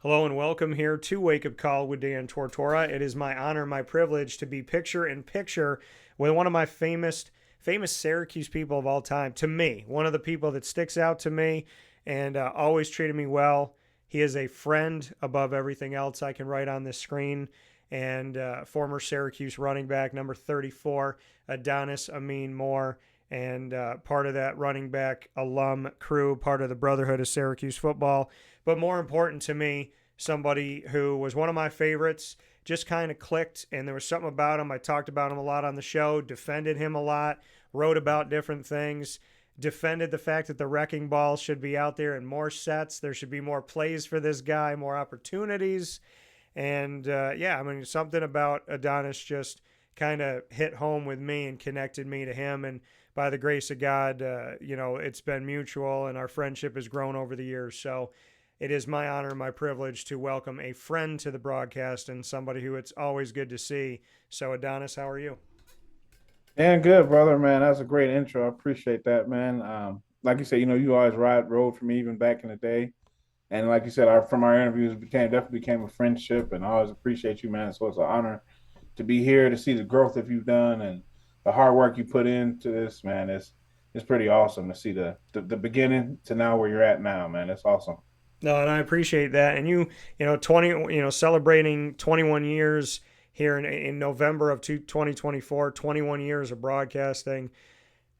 Hello and welcome here to Wake Up Call with Dan Tortora. It is my honor, my privilege to be picture in picture with one of my famous Syracuse people of all time. To me, one of the people that sticks out to me and always treated me well. He is a friend above everything else I can write on this screen. And former Syracuse running back, number 34, Adonis Ameen-Moore, and part of that running back alum crew, part of the Brotherhood of Syracuse football. But more important to me, somebody who was one of my favorites, just kind of clicked, and there was something about him. I talked about him a lot on the show, defended him a lot, wrote about different things, defended the fact that the wrecking ball should be out there in more sets. There should be more plays for this guy, more opportunities. And something about Adonis just kind of hit home with me and connected me to him. And by the grace of God, it's been mutual, and our friendship has grown over the years. So it is my honor and my privilege to welcome a friend to the broadcast and somebody who it's always good to see. So, Adonis, how are you? And good, brother, man. That's a great intro. I appreciate that, man. Like you said, you always rode for me even back in the day. And like you said, from our interviews definitely became a friendship, and I always appreciate you, man. So it's an honor to be here to see the growth that you've done and the hard work you put into this, man. It's pretty awesome to see the beginning to now where you're at now, man. It's awesome. No, and I appreciate that. And celebrating 21 years here in November of 2024, 21 years of broadcasting.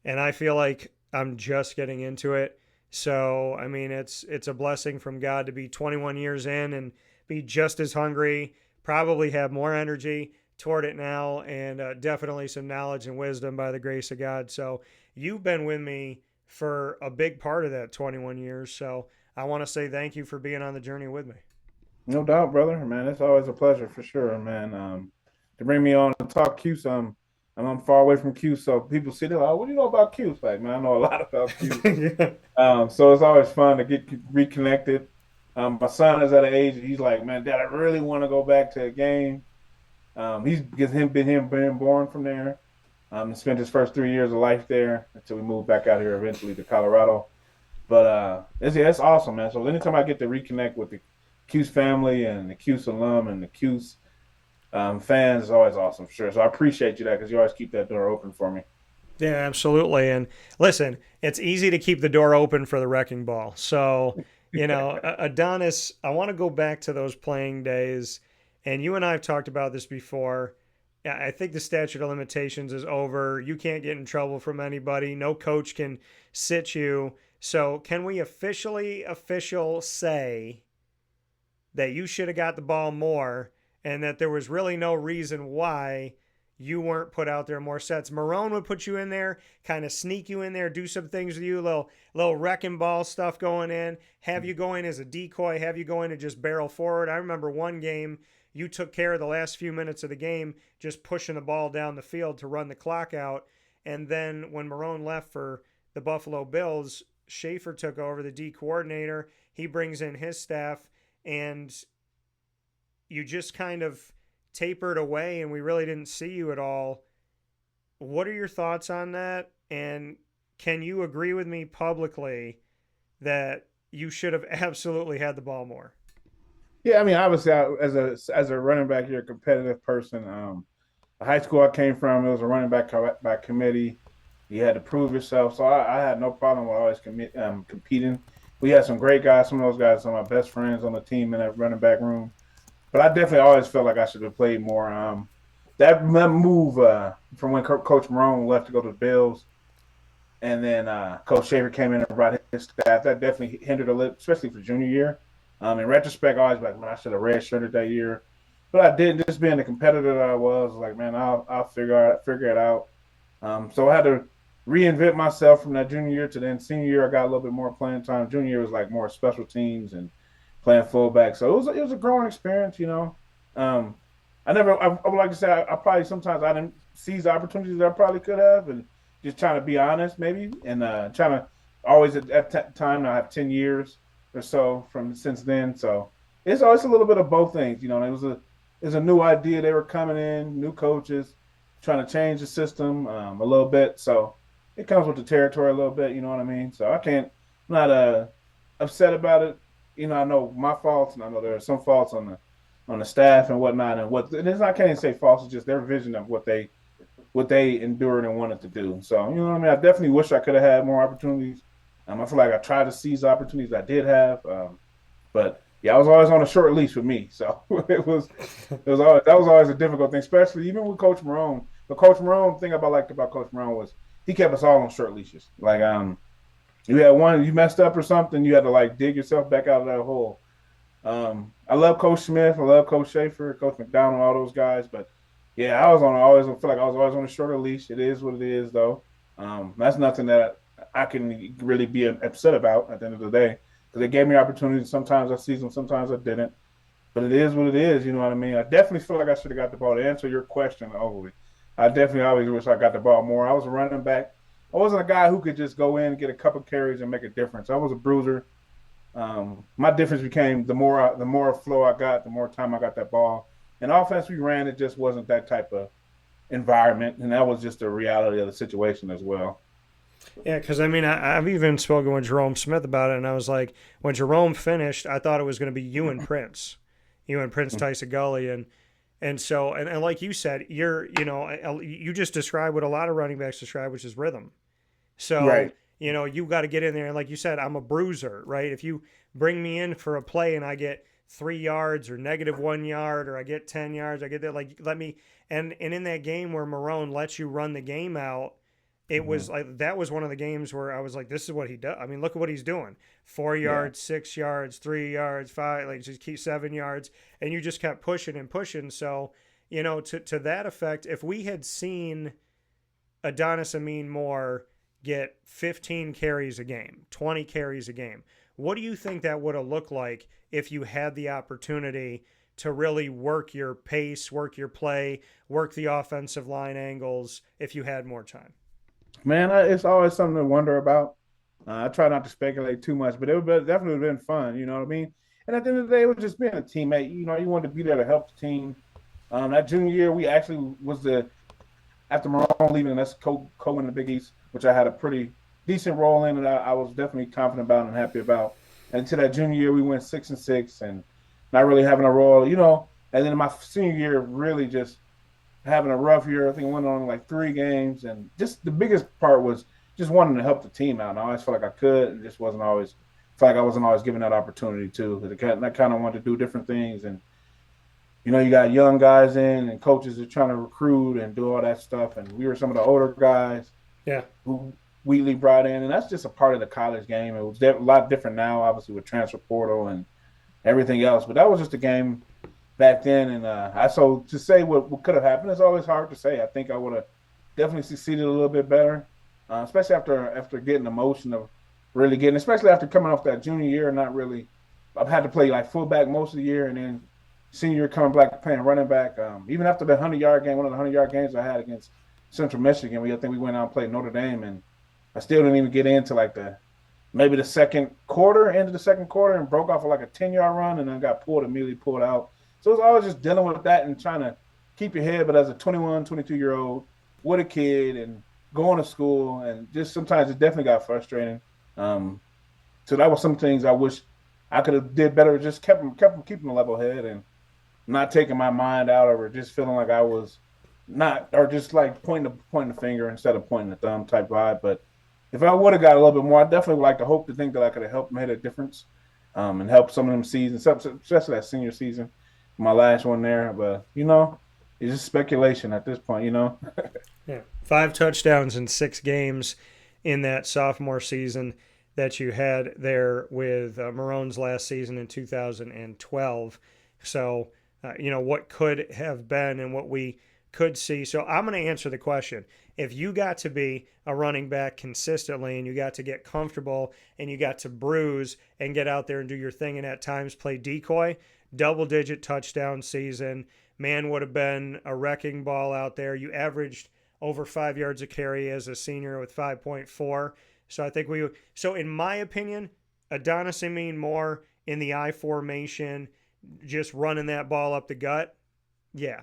And I feel like I'm just getting into it. So, I mean, it's a blessing from God to be 21 years in and be just as hungry, probably have more energy toward it now, and definitely some knowledge and wisdom by the grace of God. So, you've been with me for a big part of that 21 years. So, I want to say thank you for being on the journey with me. No doubt, brother, man. It's always a pleasure for sure, man. To bring me on and talk Cuse. I'm far away from Cuse, so people see they're like, "What do you know about Cuse?" Like, man, I know a lot about Cuse. Yeah. So it's always fun to get reconnected. My son is at an age he's like, man, Dad, I really want to go back to a game. He's because him being born from there. Spent his first 3 years of life there until we moved back out here eventually to Colorado. But it's awesome, man. So anytime I get to reconnect with the Cuse family and the Cuse alum and the Cuse fans, is always awesome for sure. So I appreciate you that because you always keep that door open for me. Yeah, absolutely. And listen, it's easy to keep the door open for the wrecking ball. So, Adonis, I want to go back to those playing days. And you and I have talked about this before. I think the statute of limitations is over. You can't get in trouble from anybody. No coach can sit you. So, can we official say that you should have got the ball more and that there was really no reason why you weren't put out there more sets? Marrone would put you in there, kind of sneak you in there, do some things with you, little wrecking ball stuff going in, have you going as a decoy, have you going to just barrel forward. I remember one game you took care of the last few minutes of the game, just pushing the ball down the field to run the clock out. And then when Marrone left for the Buffalo Bills, Schaefer took over, the D coordinator. He brings in his staff, and you just kind of tapered away, and we really didn't see you at all. What are your thoughts on that? And can you agree with me publicly that you should have absolutely had the ball more? Yeah, I mean, obviously, as a running back, you're a competitive person. The high school I came from, it was a running back by committee. You had to prove yourself, so I had no problem with always competing. We had some great guys. Some of those guys are my best friends on the team in that running back room. But I definitely always felt like I should have played more. That move from when Coach Marrone left to go to the Bills, and then Coach Schaefer came in and brought his staff. That definitely hindered a little, especially for junior year. In retrospect, I always like, man, I should have redshirted that year, but I didn't. Just being the competitor that I was, like, man, I'll figure it out. So I had to reinvent myself from that junior year to then senior year. I got a little bit more playing time. Junior year was like more special teams and playing fullback. So it was a growing experience. I would like to say I probably sometimes I didn't seize the opportunities that I probably could have, and just trying to be honest maybe, and trying to always at that time. Now I have 10 years or so from since then, so it's always a little bit of both things. It was a new idea. They were coming in, new coaches, trying to change the system a little bit. So it comes with the territory a little bit. You know what I mean? So I'm not upset about it I know my faults, and I know there are some faults on the staff and whatnot, and it's, I can't even say faults, it's just their vision of what they endured and wanted to do. So, what I mean? I definitely wish I could have had more opportunities. I feel like I tried to seize the opportunities I did have. But yeah, I was always on a short leash with me. So that was always a difficult thing, especially even with Coach Marrone. The Coach Marrone thing liked about Coach Marrone was he kept us all on short leashes. Like you had one, you messed up or something, you had to like dig yourself back out of that hole. I love Coach Smith, I love Coach Schaefer, Coach McDonald, all those guys, but yeah, I feel like I was always on a shorter leash. It is what it is, though. That's nothing that I can really be upset about at the end of the day, because they gave me opportunities. Sometimes I seized them, sometimes I didn't. But it is what it is. You know what I mean? I definitely feel like I should have got the ball. To answer your question, overly, I definitely always wish I got the ball more. I was a running back. I wasn't a guy who could just go in and get a couple carries and make a difference. I was a bruiser. My difference became the more flow I got, the more time I got that ball. And offense we ran, it just wasn't that type of environment, and that was just the reality of the situation as well. Yeah, because I mean, I've even spoken with Jerome Smith about it, and I was like, when Jerome finished, I thought it was going to be you and Prince Tyson Gully, and like you said, you just described what a lot of running backs describe, which is rhythm. So Right. you got to get in there, and like you said, I'm a bruiser, right? If you bring me in for a play and I get 3 yards or -1 yard, or I get 10 yards, I get that, like, let me, and in that game where Marrone lets you run the game out, it was like, that was one of the games where I was like, this is what he does. I mean, look at what he's doing. 4 Yeah. yards, 6 yards, 3 yards, 5, like, just keep 7 yards. And you just kept pushing and pushing. So, to that effect, if we had seen Adonis Ameen-Moore get 15 carries a game, 20 carries a game, what do you think that would have looked like if you had the opportunity to really work your pace, work your play, work the offensive line angles if you had more time? Man, it's always something to wonder about. I try not to speculate too much, but it would definitely have been fun. You know what I mean? And at the end of the day, it was just being a teammate. You wanted to be there to help the team. That junior year, we actually was after Marrone leaving, and that's co-winning the Big East, which I had a pretty decent role in, and I was definitely confident about and happy about. And until that junior year, we went 6-6, and not really having a role. And then in my senior year, really just having a rough year. I think I went on like 3 games, and just the biggest part was just wanting to help the team out. And I always felt like I could, and just wasn't always felt like I wasn't always given that opportunity too. Because I kind of wanted to do different things, and you got young guys in, and coaches are trying to recruit and do all that stuff. And we were some of the older guys Yeah. who Wheatley brought in, and that's just a part of the college game. It was a lot different now, obviously, with transfer portal and everything else. But that was just a game back then, and so to say what could have happened is always hard to say. I think I would have definitely succeeded a little bit better, especially after getting the motion of really getting, especially after coming off that junior year, not really. I've had to play like fullback most of the year, and then senior year coming back playing running back. Even after the 100-yard game, one of the 100-yard games I had against Central Michigan, I think we went out and played Notre Dame, and I still didn't even get into like maybe the second quarter, end of the second quarter, and broke off like a 10-yard run, and then got immediately pulled out. So it's always just dealing with that and trying to keep your head. But as a 21, 22-year-old with a kid and going to school, and just sometimes it definitely got frustrating. So that was some things I wish I could have did better. Just kept keeping a level head and not taking my mind out of it, just feeling like I was not, or just like pointing the finger instead of pointing the thumb type vibe. But if I would have got a little bit more, I definitely would like to hope to think that I could have helped made a difference, and help some of them seasons, especially that senior season, my last one there. But it's just speculation at this point. Yeah. 5 touchdowns in 6 games in that sophomore season that you had there with Marrone's last season in 2012. So, what could have been and what we could see. So I'm going to answer the question. If you got to be a running back consistently and you got to get comfortable and you got to bruise and get out there and do your thing and at times play decoy, double-digit touchdown season, man would have been a wrecking ball out there. You averaged over 5 yards a carry as a senior with 5.4. So I think so in my opinion, Adonis Ameen-Moore in the I formation, just running that ball up the gut, yeah,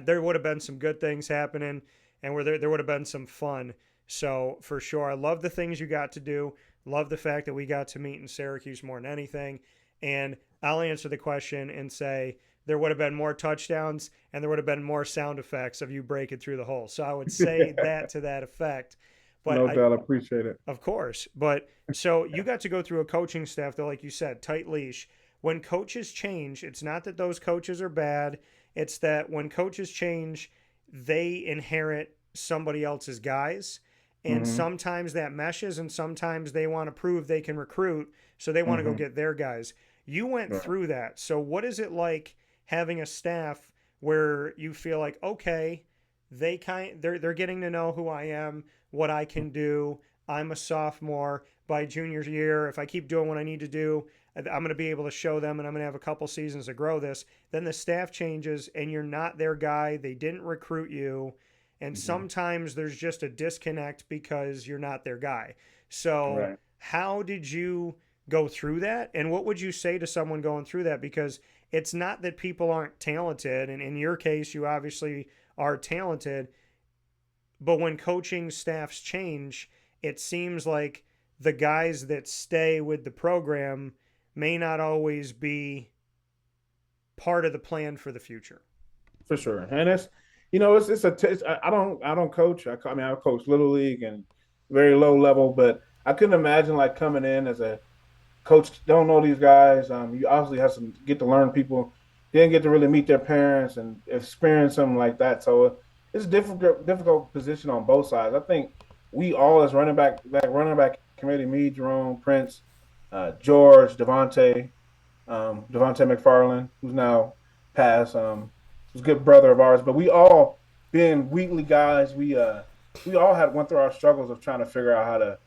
there would have been some good things happening, and where there would have been some fun. So for sure, I love the things you got to do. Love the fact that we got to meet in Syracuse more than anything. And I'll answer the question and say there would have been more touchdowns and there would have been more sound effects of you breaking through the hole. So I would say that to that effect. But No doubt, I appreciate it. of course. But so you got to go through a coaching staff that, like you said, tight leash. When coaches change, it's not that those coaches are bad. It's that when coaches change, they inherit somebody else's guys. And Mm-hmm. sometimes that meshes, and sometimes they want to prove they can recruit. So they want to go Mm-hmm. get their guys. You went Right. through that. So what is it like having a staff where you feel like, okay, they're getting to know who I am, what I can do. I'm a sophomore. By junior year, if I keep doing what I need to do, I'm going to be able to show them, and I'm going to have a couple seasons to grow this. Then the staff changes, and you're not their guy. They didn't recruit you, and Mm-hmm. sometimes there's just a disconnect because you're not their guy. So Right. how did you go through that, and what would you say to someone going through that? Because it's not that people aren't talented, and in your case, you obviously are talented, but when coaching staffs change, it seems like the guys that stay with the program may not always be part of the plan for the future. For sure. And I don't coach. I coach little league and very low level, but I couldn't imagine like coming in as a coach. Don't know these guys. You obviously have to get to learn people. Didn't get to really meet their parents and experience something like that. So it's a difficult position on both sides. I think we all as running back committee, me, Jerome, Prince, George, Devontae McFarland, who's now passed. Was a good brother of ours, but we all, being weekly guys, we all had went through our struggles of trying to figure out how to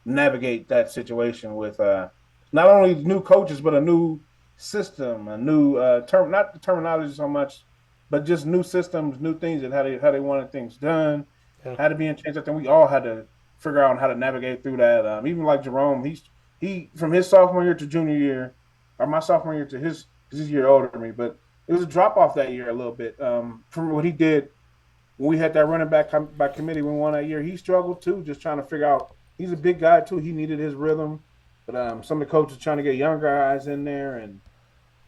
navigate that situation with not only new coaches but a new system, a new term, not the terminology so much, but just new systems, new things, and how they wanted things done, Yeah. how to be in change. I think we all had to figure out how to navigate through that. Even like Jerome, he from his sophomore year to junior year, or my sophomore year to his year older than me, but it was a drop off that year a little bit from what he did when we had that running back by committee. We won that year. He struggled too, just trying to figure out. He's a big guy too. He needed his rhythm, but some of the coaches trying to get younger guys in there and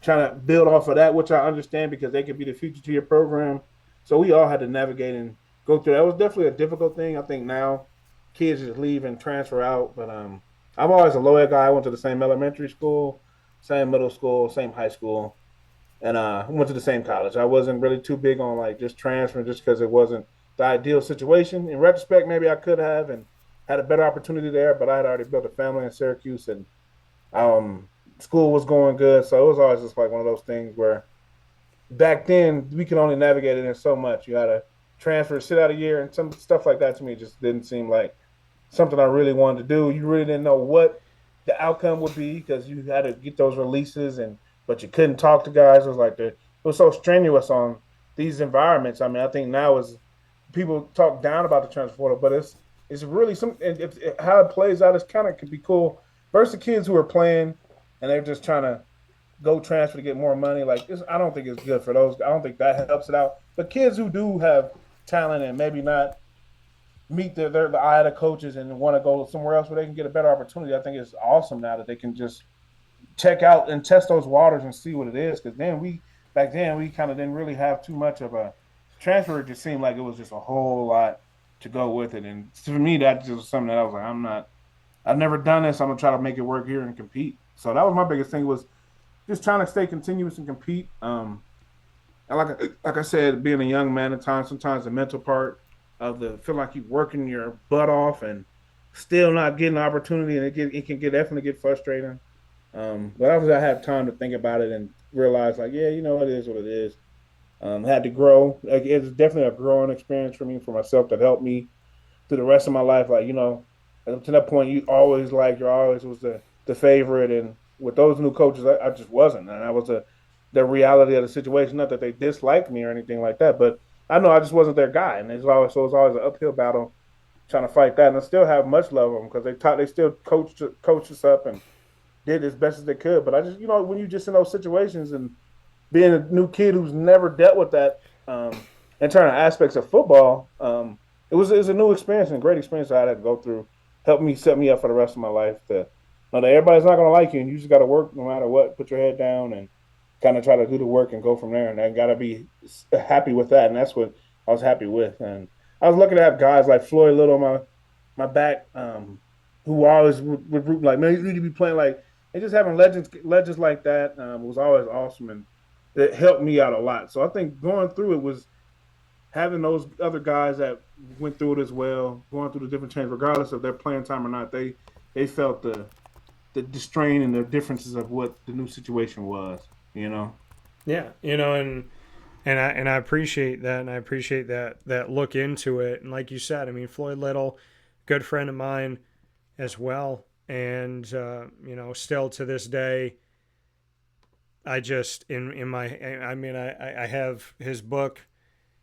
trying to build off of that, which I understand because they could be the future to your program. So we all had to navigate and go through. That was definitely a difficult thing. I think now kids just leave and transfer out, but I'm always a loyal guy. I went to the same elementary school, same middle school, same high school. And went to the same college. I wasn't really too big on like just transferring just because it wasn't the ideal situation. In retrospect, maybe I could have and had a better opportunity there, but I had already built a family in Syracuse and school was going good. So it was always just like one of those things where back then we could only navigate it in so much. You had to transfer, sit out a year, and some stuff like that to me just didn't seem like something I really wanted to do. You really didn't know what the outcome would be because you had to get those releases but you couldn't talk to guys. It was like it was so strenuous on these environments. I mean, I think now is people talk down about the transfer portal, but it's really how it plays out is kind of could be cool. Versus the kids who are playing and they're just trying to go transfer to get more money. Like this, I don't think it's good for those. I don't think that helps it out. But kids who do have talent and maybe not meet the eye of the coaches and want to go somewhere else where they can get a better opportunity, I think it's awesome now that they can just check out and test those waters and see what it is. Because back then we kind of didn't really have too much of a transfer. It just seemed like it was just a whole lot to go with it. And for me, that just was something that I was like, I've never done this. I'm gonna try to make it work here and compete. So that was my biggest thing was just trying to stay continuous and compete. And like I said, being a young man at times, sometimes the mental part of the feel like you're working your butt off and still not getting the opportunity, and it can definitely get frustrating. But obviously I had time to think about it and realize like, yeah, you know, it is what it is. Had to grow. Like, it's definitely a growing experience for me, for myself, that helped me through the rest of my life. Like, you know, to that point, you always was the favorite. And with those new coaches, I just wasn't. And that was the reality of the situation. Not that they disliked me or anything like that, but I know I just wasn't their guy. And it was always an uphill battle trying to fight that. And I still have much love for them because they still coached us up and did as best as they could. But I just, you know, when you just in those situations and being a new kid who's never dealt with that in terms of aspects of football, it was a new experience and a great experience I had to go through. Helped me set me up for the rest of my life to No, that everybody's not going to like you, and you just got to work no matter what. Put your head down and kind of try to do the work and go from there. And I got to be happy with that, and that's what I was happy with. And I was lucky to have guys like Floyd Little on my back, who always would root like, man, you need to be playing like. And just having legends like that was always awesome, and it helped me out a lot. So I think going through it was having those other guys that went through it as well, going through the different changes, regardless of their playing time or not. They felt the strain and the differences of what the new situation was. You know. Yeah, you know, and I appreciate that, and I appreciate that look into it. And like you said, I mean, Floyd Little, good friend of mine as well, and you know, still to this day, I just in my, I mean, I have his book,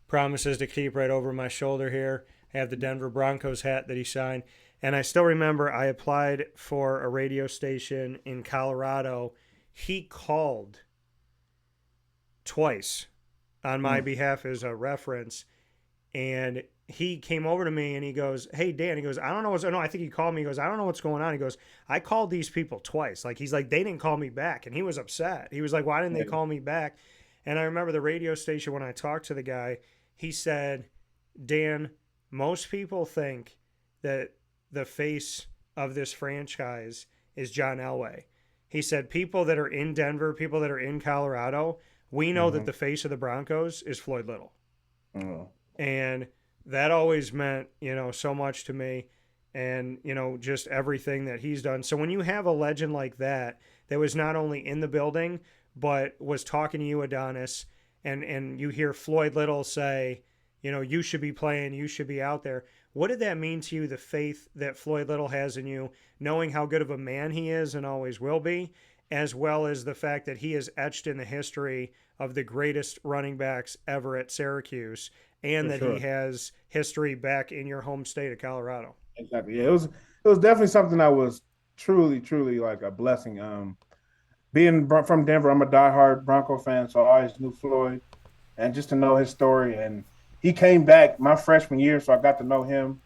Promises to Keep, right over my shoulder here. I have the Denver Broncos hat that he signed, and I still remember I applied for a radio station in Colorado. He called twice on my behalf as a reference, and he came over to me and he goes, "Hey Dan," he goes, "I don't know what's no, I think he called me." He goes, "I don't know what's going on." He goes, "I called these people twice." Like he's like, "They didn't call me back," and he was upset. He was like, "Why didn't they call me back?" And I remember the radio station when I talked to the guy, he said, "Dan, most people think that the face of this franchise is John Elway." He said, "People that are in Denver, people that are in Colorado, we know that the face of the Broncos is Floyd Little." And that always meant, you know, so much to me, and, you know, just everything that he's done. So when you have a legend like that, that was not only in the building, but was talking to you, Adonis, and you hear Floyd Little say, you know, you should be playing, you should be out there. What did that mean to you, the faith that Floyd Little has in you, knowing how good of a man he is and always will be, as well as the fact that he is etched in the history of the greatest running backs ever at Syracuse, and that he has history back in your home state of Colorado? Exactly. Yeah, it was definitely something that was truly like a blessing. Being from Denver, I'm a diehard Bronco fan, so I always knew Floyd, and just to know his story. And he came back my freshman year, so I got to know him.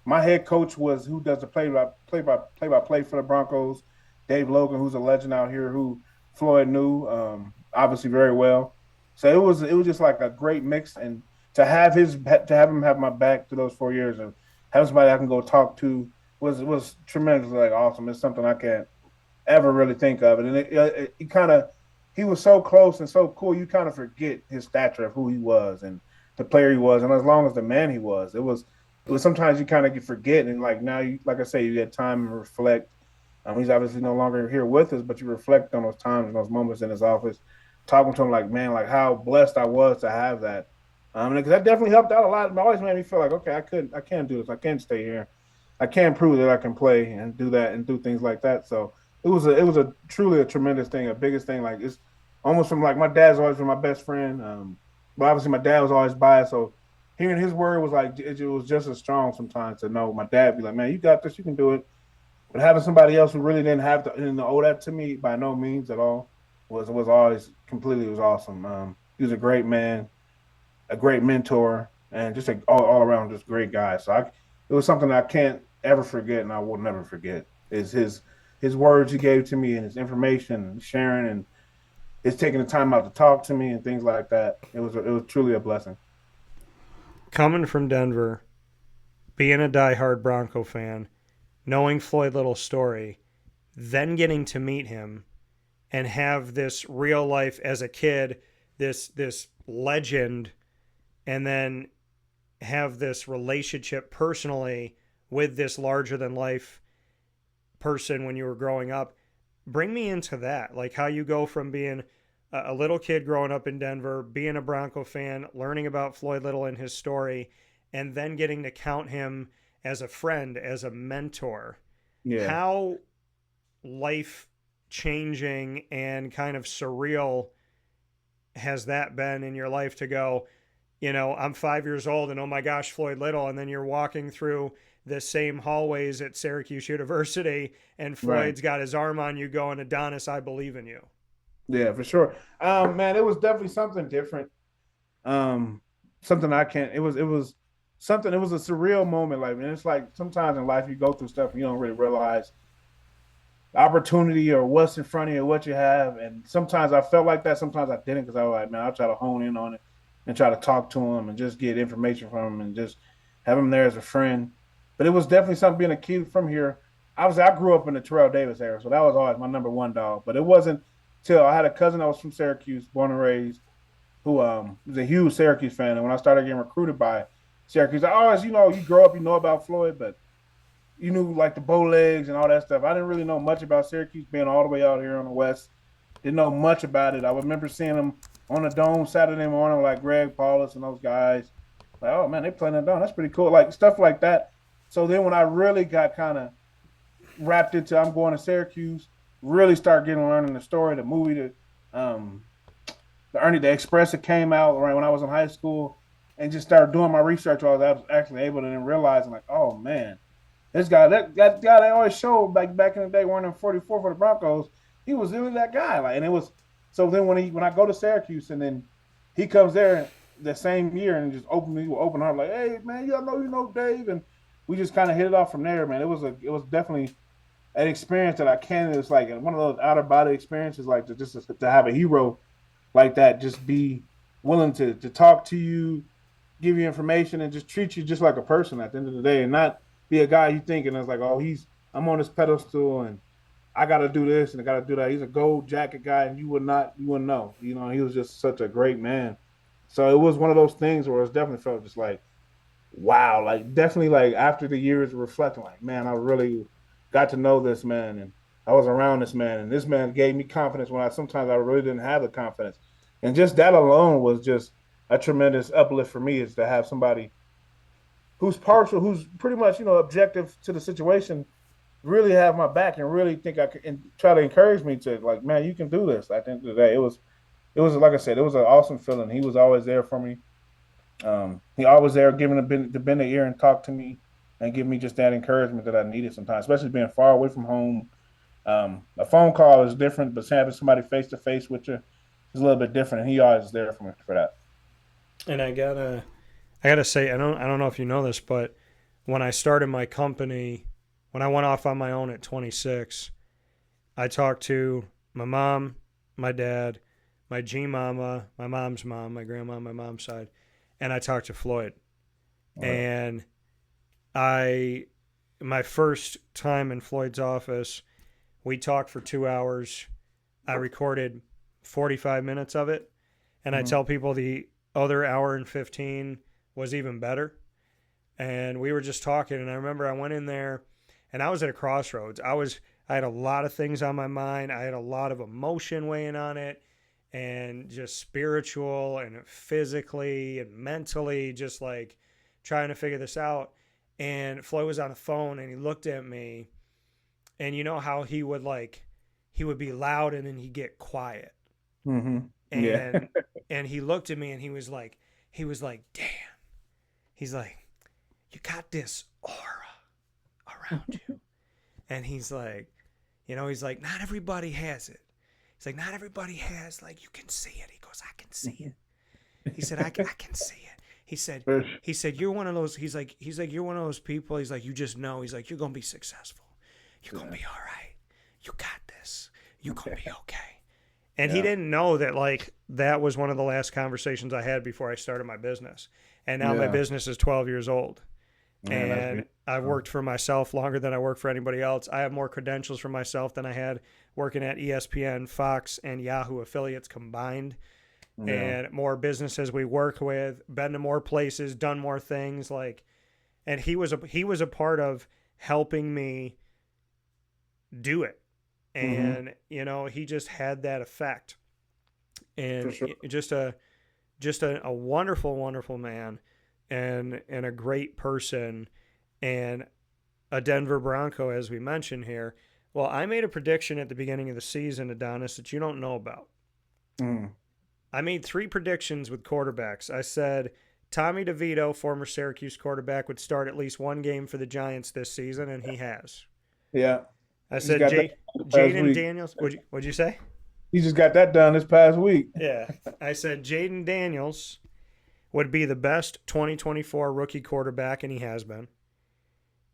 My head coach was who does the play-by-play for the Broncos, Dave Logan, who's a legend out here, who Floyd knew obviously very well. So it was just like a great mix, and to have him have my back through those 4 years and have somebody I can go talk to was tremendously like awesome. It's something I can't ever really think of it, and it kind of he was so close and so cool. You kind of forget his stature of who he was and the player he was, and as long as the man he was, it was sometimes you kind of forget, and like now you like I say, you get time and reflect. He's obviously no longer here with us, but you reflect on those times and those moments in his office, talking to him like, man, like how blessed I was to have that. Because that definitely helped out a lot. It always made me feel like, okay, I can't do this. I can't stay here. I can't prove that I can play and do that and do things like that. So it was a truly a tremendous thing, a biggest thing. Like it's almost from like my dad's always been my best friend. But obviously my dad was always biased, so hearing his word was like it was just as strong sometimes to know my dad be like, man, you got this, you can do it. But having somebody else who really didn't have to owe that to me by no means at all was always completely was awesome. He was a great man, a great mentor, and just all around just great guy. So it was something I can't ever forget, and I will never forget. Is his words he gave to me and his information and sharing and his taking the time out to talk to me and things like that. It was truly a blessing. Coming from Denver, being a diehard Bronco fan, knowing Floyd Little's story, then getting to meet him and have this real life as a kid, this legend, and then have this relationship personally with this larger than life person when you were growing up. Bring me into that, like how you go from being a little kid growing up in Denver, being a Bronco fan, learning about Floyd Little and his story, and then getting to count him as a friend, as a mentor. Yeah. How life changing and kind of surreal has that been in your life to go, you know, I'm 5 years old and oh my gosh, Floyd Little, and then you're walking through the same hallways at Syracuse University and Floyd's got his arm on you going, Adonis, I believe in you. Yeah, for sure. Man, it was definitely something different. Something I can't. It was something. It was a surreal moment. Like, man, it's like sometimes in life you go through stuff and you don't really realize opportunity or what's in front of you, what you have. And sometimes I felt like that. Sometimes I didn't because I was like, man, I'll try to hone in on it and try to talk to him and just get information from him and just have him there as a friend. But it was definitely something being a kid from here. Obviously, I grew up in the Terrell Davis era, so that was always my number one dog. But it wasn't till I had a cousin that was from Syracuse, born and raised, who was a huge Syracuse fan. And when I started getting recruited by Syracuse, I always, you grow up, you know about Floyd, but you knew like the bow legs and all that stuff. I didn't really know much about Syracuse being all the way out here on the West. Didn't know much about it. I remember seeing them on the dome Saturday morning, like Greg Paulus and those guys. Like, oh man, they playing the dome. That's pretty cool. Like stuff like that. So then when I really got kind of wrapped into I'm going to Syracuse, really start learning the story, the movie, the Express that came out right when I was in high school, and just started doing my research. I was actually able to then realize, like, oh man, this guy, that guy that always showed back in the day wearing 44 for the Broncos, he was really that guy. Like, and it was so then when I go to Syracuse and then he comes there the same year and just open heart, like, hey man, you know Dave, and we just kind of hit it off from there, man. It was definitely an experience that I can't. It's like one of those out of body experiences, like to have a hero like that, just be willing to talk to you, give you information, and just treat you just like a person at the end of the day, and not be a guy you thinking it's like, oh, I'm on this pedestal and I got to do this and I got to do that. He's a gold jacket guy, and you wouldn't know. He was just such a great man. So it was one of those things where it definitely felt just like, wow, like definitely like after the years of reflecting, like, man, I really got to know this man and I was around this man, and this man gave me confidence when sometimes I really didn't have the confidence. And just that alone was just a tremendous uplift for me, is to have somebody who's partial, who's pretty much, objective to the situation, really have my back and really think I could and try to encourage me to, like, man, you can do this. At the end of the day, it was like I said, it was an awesome feeling. He was always there for me. He always there giving the bend the ear and talk to me and give me just that encouragement that I needed sometimes, especially being far away from home. A phone call is different, but having somebody face to face with you is a little bit different. And he always is there for me for that. And I gotta say, I don't know if you know this, but when I started my company, when I went off on my own at 26, I talked to my mom, my dad, my G mama, my mom's mom, my grandma on my mom's side, and I talked to Floyd. Right. And my first time in Floyd's office, we talked for 2 hours. I recorded 45 minutes of it, and I tell people the other hour and 15 was even better. And we were just talking, and I remember I went in there, and I was at a crossroads. I had a lot of things on my mind. I had a lot of emotion weighing on it, and just spiritual and physically and mentally, just like trying to figure this out. And Floyd was on the phone, and he looked at me, and you know how he would be loud and then he'd get quiet. Mm-hmm. And yeah. And he looked at me and he was like, damn. He's like, you got this aura around you. And he's like, not everybody has it. He's like, not everybody has, like, you can see it. He goes, I can see it. He said, I can see it. He said, you're one of those, he's like, you're one of those people. He's like, you just know. He's like, you're going to be successful. You're going to be all right. You got this. You're going to be okay. And he didn't know that, like, that was one of the last conversations I had before I started my business. And now my business is 12 years old. And I've worked for myself longer than I work for anybody else. I have more credentials for myself than I had working at ESPN, Fox, and Yahoo affiliates combined. Yeah. And more businesses we work with, been to more places, done more things. Like, and he was a part of helping me do it. And, he just had that effect. And just a wonderful, wonderful man and a great person and a Denver Bronco, as we mentioned here. Well, I made a prediction at the beginning of the season, Adonis, that you don't know about. I made 3 predictions with quarterbacks. I said Tommy DeVito, former Syracuse quarterback, would start at least one game for the Giants this season, and he has. Yeah. I said Jaden Daniels. What'd you say? He just got that done this past week. Yeah. I said Jaden Daniels would be the best 2024 rookie quarterback, and he has been.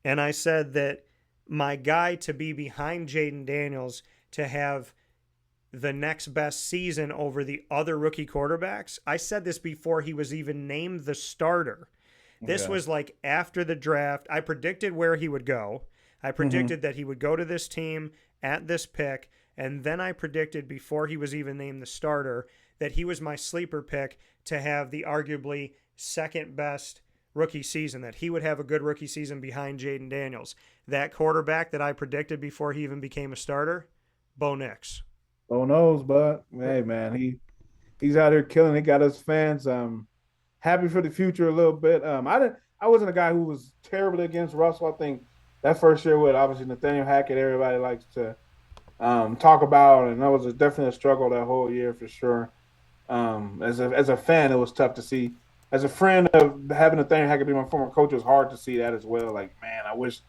And I said that my guy to be behind Jaden Daniels to have the next best season over the other rookie quarterbacks. I said this before he was even named the starter. This Okay. was like after the draft. I predicted where he would go. I Mm-hmm. predicted that he would go to this team at this pick. And then I predicted before he was even named the starter that he was my sleeper pick to have the arguably second best rookie season, that he would have a good rookie season behind Jaden Daniels. That quarterback that I predicted before he even became a starter, Bo Nix. Who knows, but hey, man, he's out here killing. He got his fans happy for the future a little bit. I wasn't a guy who was terribly against Russell. I think that first year with obviously Nathaniel Hackett, everybody likes to talk about, and that was definitely a struggle that whole year for sure. As a fan, it was tough to see. As a friend of having Nathaniel Hackett be my former coach, it was hard to see that as well. Like, man, I wish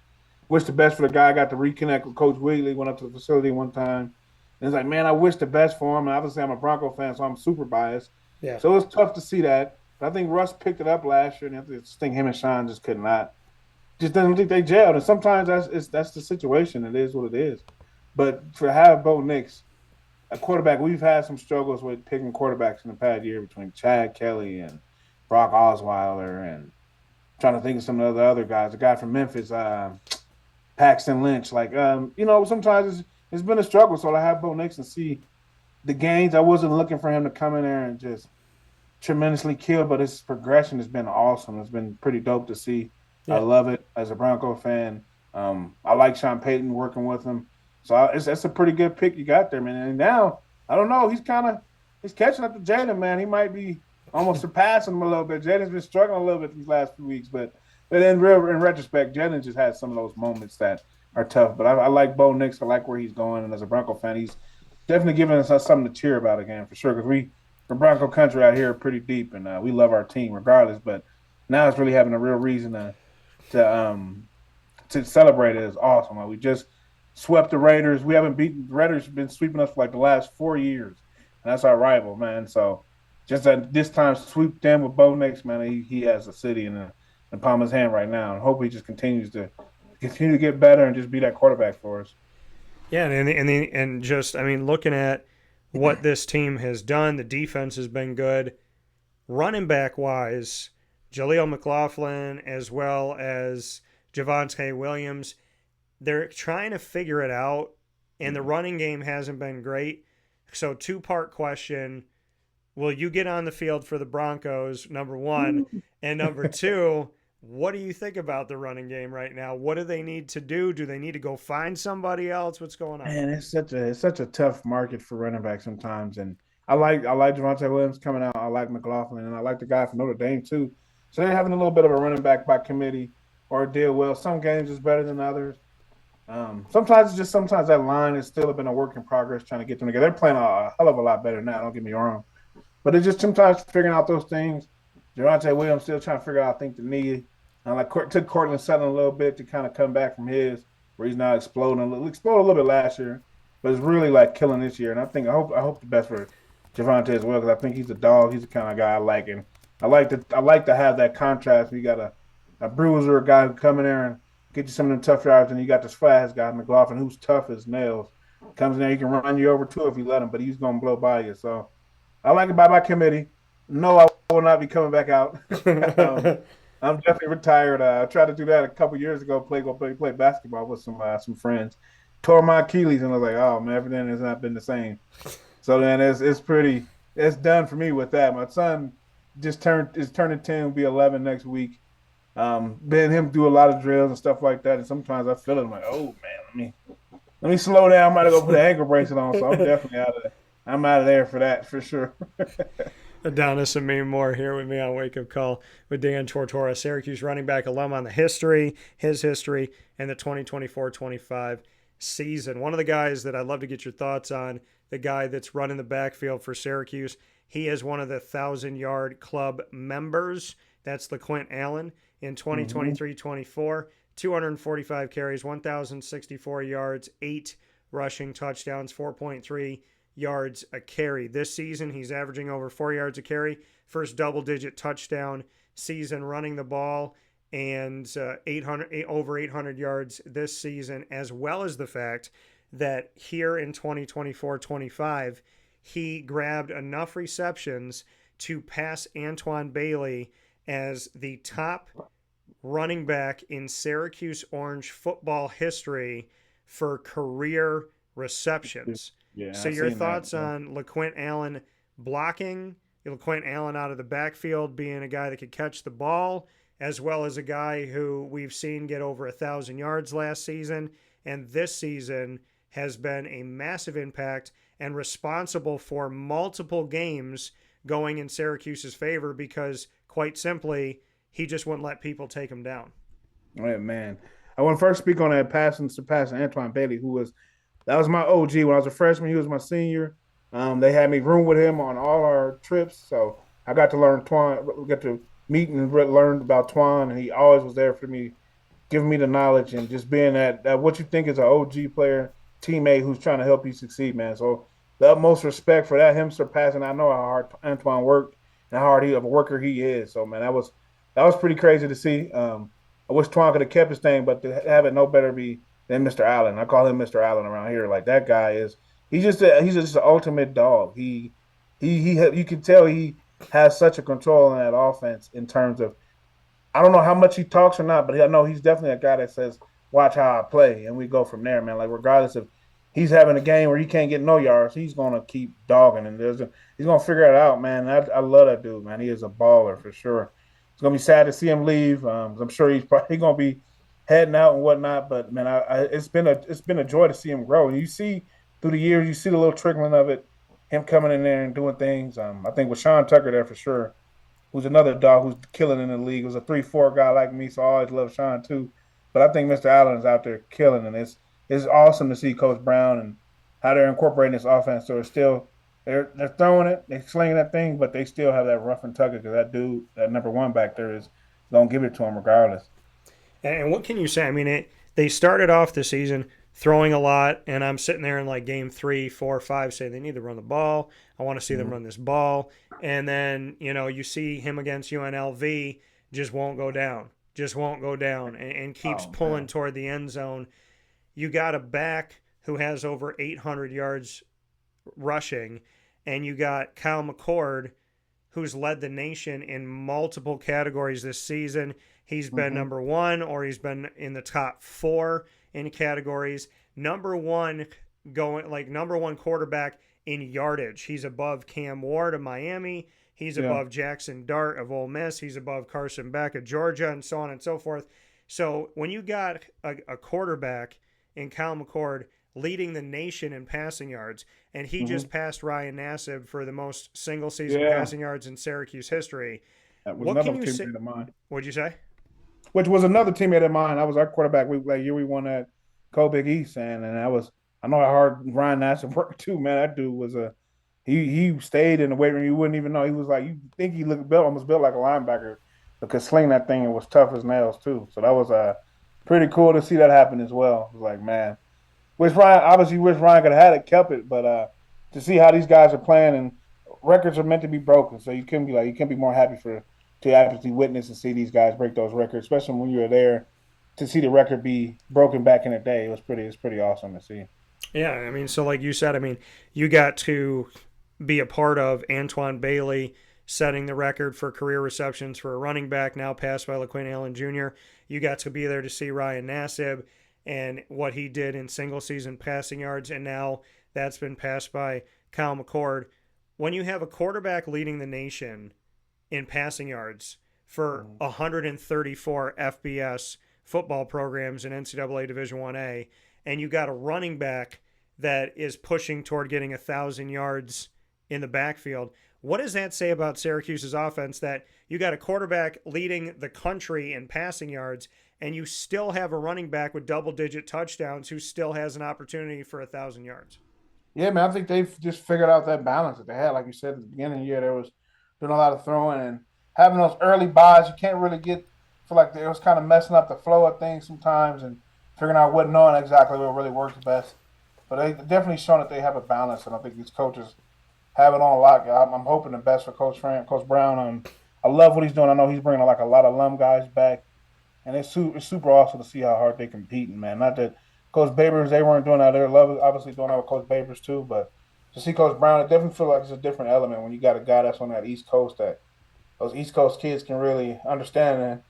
the best for the guy. I got to reconnect with Coach Wheatley. Went up to the facility one time. And it's like, man, I wish the best for him. And obviously, I'm a Bronco fan, so I'm super biased. Yeah. So it was tough to see that. But I think Russ picked it up last year, and I just think him and Sean just could not. Just doesn't think they gelled. And sometimes that's the situation. It is what it is. But to have Bo Nix, a quarterback, we've had some struggles with picking quarterbacks in the past year between Chad Kelly and Brock Osweiler, and trying to think of some of the other guys. The guy from Memphis, Paxton Lynch. Sometimes it's been a struggle. So I have Bo Nix and see the gains. I wasn't looking for him to come in there and just tremendously kill, but his progression has been awesome. It's been pretty dope to see. I Yeah. love it as a Bronco fan. I like Sean Payton working with him. So that's a pretty good pick you got there, man. And now, I don't know, he's catching up to Jaden, man. He might be almost surpassing him a little bit. Jaden's been struggling a little bit these last few weeks, but in retrospect, Jaden just had some of those moments that are tough. But I like Bo Nix. I like where he's going. And as a Bronco fan, he's definitely giving us something to cheer about again, for sure. Because from Bronco country out here, are pretty deep, and we love our team regardless. But now it's really having a real reason to celebrate it is awesome. Like, we just swept the Raiders. We haven't beaten the Raiders. Have been sweeping us for like the last 4 years, and that's our rival, man. So just this time sweep them with Bo Nix, man. He has the city in the palm of his hand right now, and hope he just continues to get better and just be that quarterback for us. Yeah, and just I mean, looking at what this team has done, the defense has been good. Running back wise, Jaleel McLaughlin as well as Javonte Williams, they're trying to figure it out, and the running game hasn't been great. So, two-part question: will you get on the field for the Broncos? Number one, and number two, what do you think about the running game right now? What do they need to do? Do they need to go find somebody else? What's going on? Man, it's such a tough market for running back sometimes, and I like Javonte Williams coming out. I like McLaughlin, and I like the guy from Notre Dame too. So they're having a little bit of a running back by committee or a deal. Well, some games is better than others. Sometimes that line has still been a work in progress trying to get them together. They're playing a hell of a lot better now. Don't get me wrong, but it's just sometimes figuring out those things. Javonte Williams still trying to figure out, I think, the knee. Took Cortland Sutton a little bit to kind of come back from his, where he's not exploding. Exploded a little bit last year, but it's really like killing this year. And I hope the best for Javonte as well, because I think he's a dog. He's the kind of guy I like, and I like to have that contrast. We got a bruiser, a guy who come in there and get you some of them tough yards, and you got this fast guy, McLaughlin, who's tough as nails. Comes in there, he can run you over too if you let him, but he's gonna blow by you. So I like it by committee. No, I will not be coming back out. I'm definitely retired. I tried to do that a couple years ago. Play basketball with some friends. Tore my Achilles, and I was like, oh man, everything has not been the same. So then it's done for me with that. My son is turning 10, will be 11 next week. Been him do a lot of drills and stuff like that, and sometimes I feel it. I'm like, oh man, let me slow down. I'm about to go put an ankle bracelet on, so I'm definitely out of there for that for sure. Adonis Ameen-Moore here with me on Wake Up Call with Dan Tortora, Syracuse running back alum, on his history, and the 2024-25 season. One of the guys that I'd love to get your thoughts on, the guy that's running the backfield for Syracuse, he is one of the 1,000-yard club members. That's LeQuint Allen in 2023-24. 245 carries, 1,064 yards, 8 rushing touchdowns, 4.3 yards a carry. This season, he's averaging over 4 yards a carry. First double-digit touchdown season running the ball. and over 800 yards this season, as well as the fact that here in 2024-25, he grabbed enough receptions to pass Antwon Bailey as the top running back in Syracuse Orange football history for career receptions. Yeah, So I've your seen that. thoughts on LeQuint Allen blocking, LeQuint Allen out of the backfield being a guy that could catch the ball, as well as a guy who we've seen get over 1,000 yards last season, and this season has been a massive impact and responsible for multiple games going in Syracuse's favor because, quite simply, he just wouldn't let people take him down. Oh, man. I want to first speak on that surpassing Antwon Bailey, that was my OG. When I was a freshman, he was my senior. They had me room with him on all our trips, so I got to learn get to meet and learn about Twan, and he always was there for me, giving me the knowledge and just being that what you think is an OG player, teammate who's trying to help you succeed, man. So the utmost respect for that, him surpassing. I know how hard Antwon worked and how hard of a worker he is. So, man, that was pretty crazy to see. I wish Twan could have kept his thing, but to have it no better be than Mr. Allen. I call him Mr. Allen around here. Like, that guy is he's just the ultimate dog. You can tell he has such a control in that offense in terms of, I don't know how much he talks or not, but I know he's definitely a guy that says, watch how I play, and we go from there, man. Like, regardless of he's having a game where he can't get no yards, he's going to keep dogging, and he's going to figure it out, man. I love that dude, man. He is a baller for sure. It's going to be sad to see him leave. I'm sure he's probably going to be heading out and whatnot, but, man, it's been a joy to see him grow. And you see through the years, you see the little trickling of it, him coming in there and doing things. I think with Sean Tucker there for sure, who's another dog who's killing in the league. Was a 3-4 guy like me, so I always love Sean too. But I think Mr. Allen is out there killing, and it's awesome to see Coach Brown and how they're incorporating this offense. So they're throwing it, they're slinging that thing, but they still have that rough and tugger because that dude, that number one back there, is going to give it to him regardless. And what can you say? I mean, they started off the season throwing a lot, and I'm sitting there in like game 3, 4, 5 saying they need to run the ball. I want to see them run this ball. And then, you see him against UNLV just won't go down, and keeps pulling toward the end zone. You got a back who has over 800 yards rushing, and you got Kyle McCord, who's led the nation in multiple categories this season. He's been number one, or he's been in the top 4 in categories. Number one quarterback in yardage. He's above Cam Ward of Miami. He's above Jackson Dart of Ole Miss. He's above Carson Beck of Georgia, and so on and so forth. So when you got a quarterback in Kyle McCord leading the nation in passing yards, and he just passed Ryan Nassib for the most single-season passing yards in Syracuse history. That was another teammate of mine. What'd you say? Which was another teammate of mine. I was our quarterback. That year we won that Big East, and I know how hard Ryan Nassib worked too, man. That dude was he stayed in the weight room. You wouldn't even know. He was like, you think he almost built like a linebacker, because sling that thing, it was tough as nails too. So that was pretty cool to see that happen as well. It was like, man, wish Ryan could have had it, kept it, but to see how these guys are playing, and records are meant to be broken, so you couldn't be more happy to actually witness and see these guys break those records, especially when you were there to see the record be broken back in the day. It was pretty awesome to see. Yeah, I mean, so like you said, I mean, you got to be a part of Antwon Bailey setting the record for career receptions for a running back, now passed by LeQuint Allen Jr. You got to be there to see Ryan Nassib and what he did in single-season passing yards, and now that's been passed by Kyle McCord. When you have a quarterback leading the nation in passing yards for 134 FBS football programs in NCAA Division 1A, and you got a running back that is pushing toward getting 1,000 yards in the backfield, what does that say about Syracuse's offense, that you got a quarterback leading the country in passing yards, and you still have a running back with double-digit touchdowns who still has an opportunity for 1,000 yards? Yeah, man, I think they've just figured out that balance that they had. Like you said at the beginning of the year, there was doing a lot of throwing and having those early buys. You can't really feel like it was kind of messing up the flow of things sometimes, and figuring out what, knowing exactly what really works best. But they definitely shown that they have a balance, and I think these coaches have it on lock. I'm hoping the best for Coach Brown. I love what he's doing. I know he's bringing like a lot of alum guys back. and it's super awesome to see how hard they competing, man. Not that Coach Babers, they weren't doing that. They're obviously doing that with Coach Babers too, but to see Coach Brown, it definitely feel like it's a different element when you got a guy that's on that East Coast that those East Coast kids can really understand and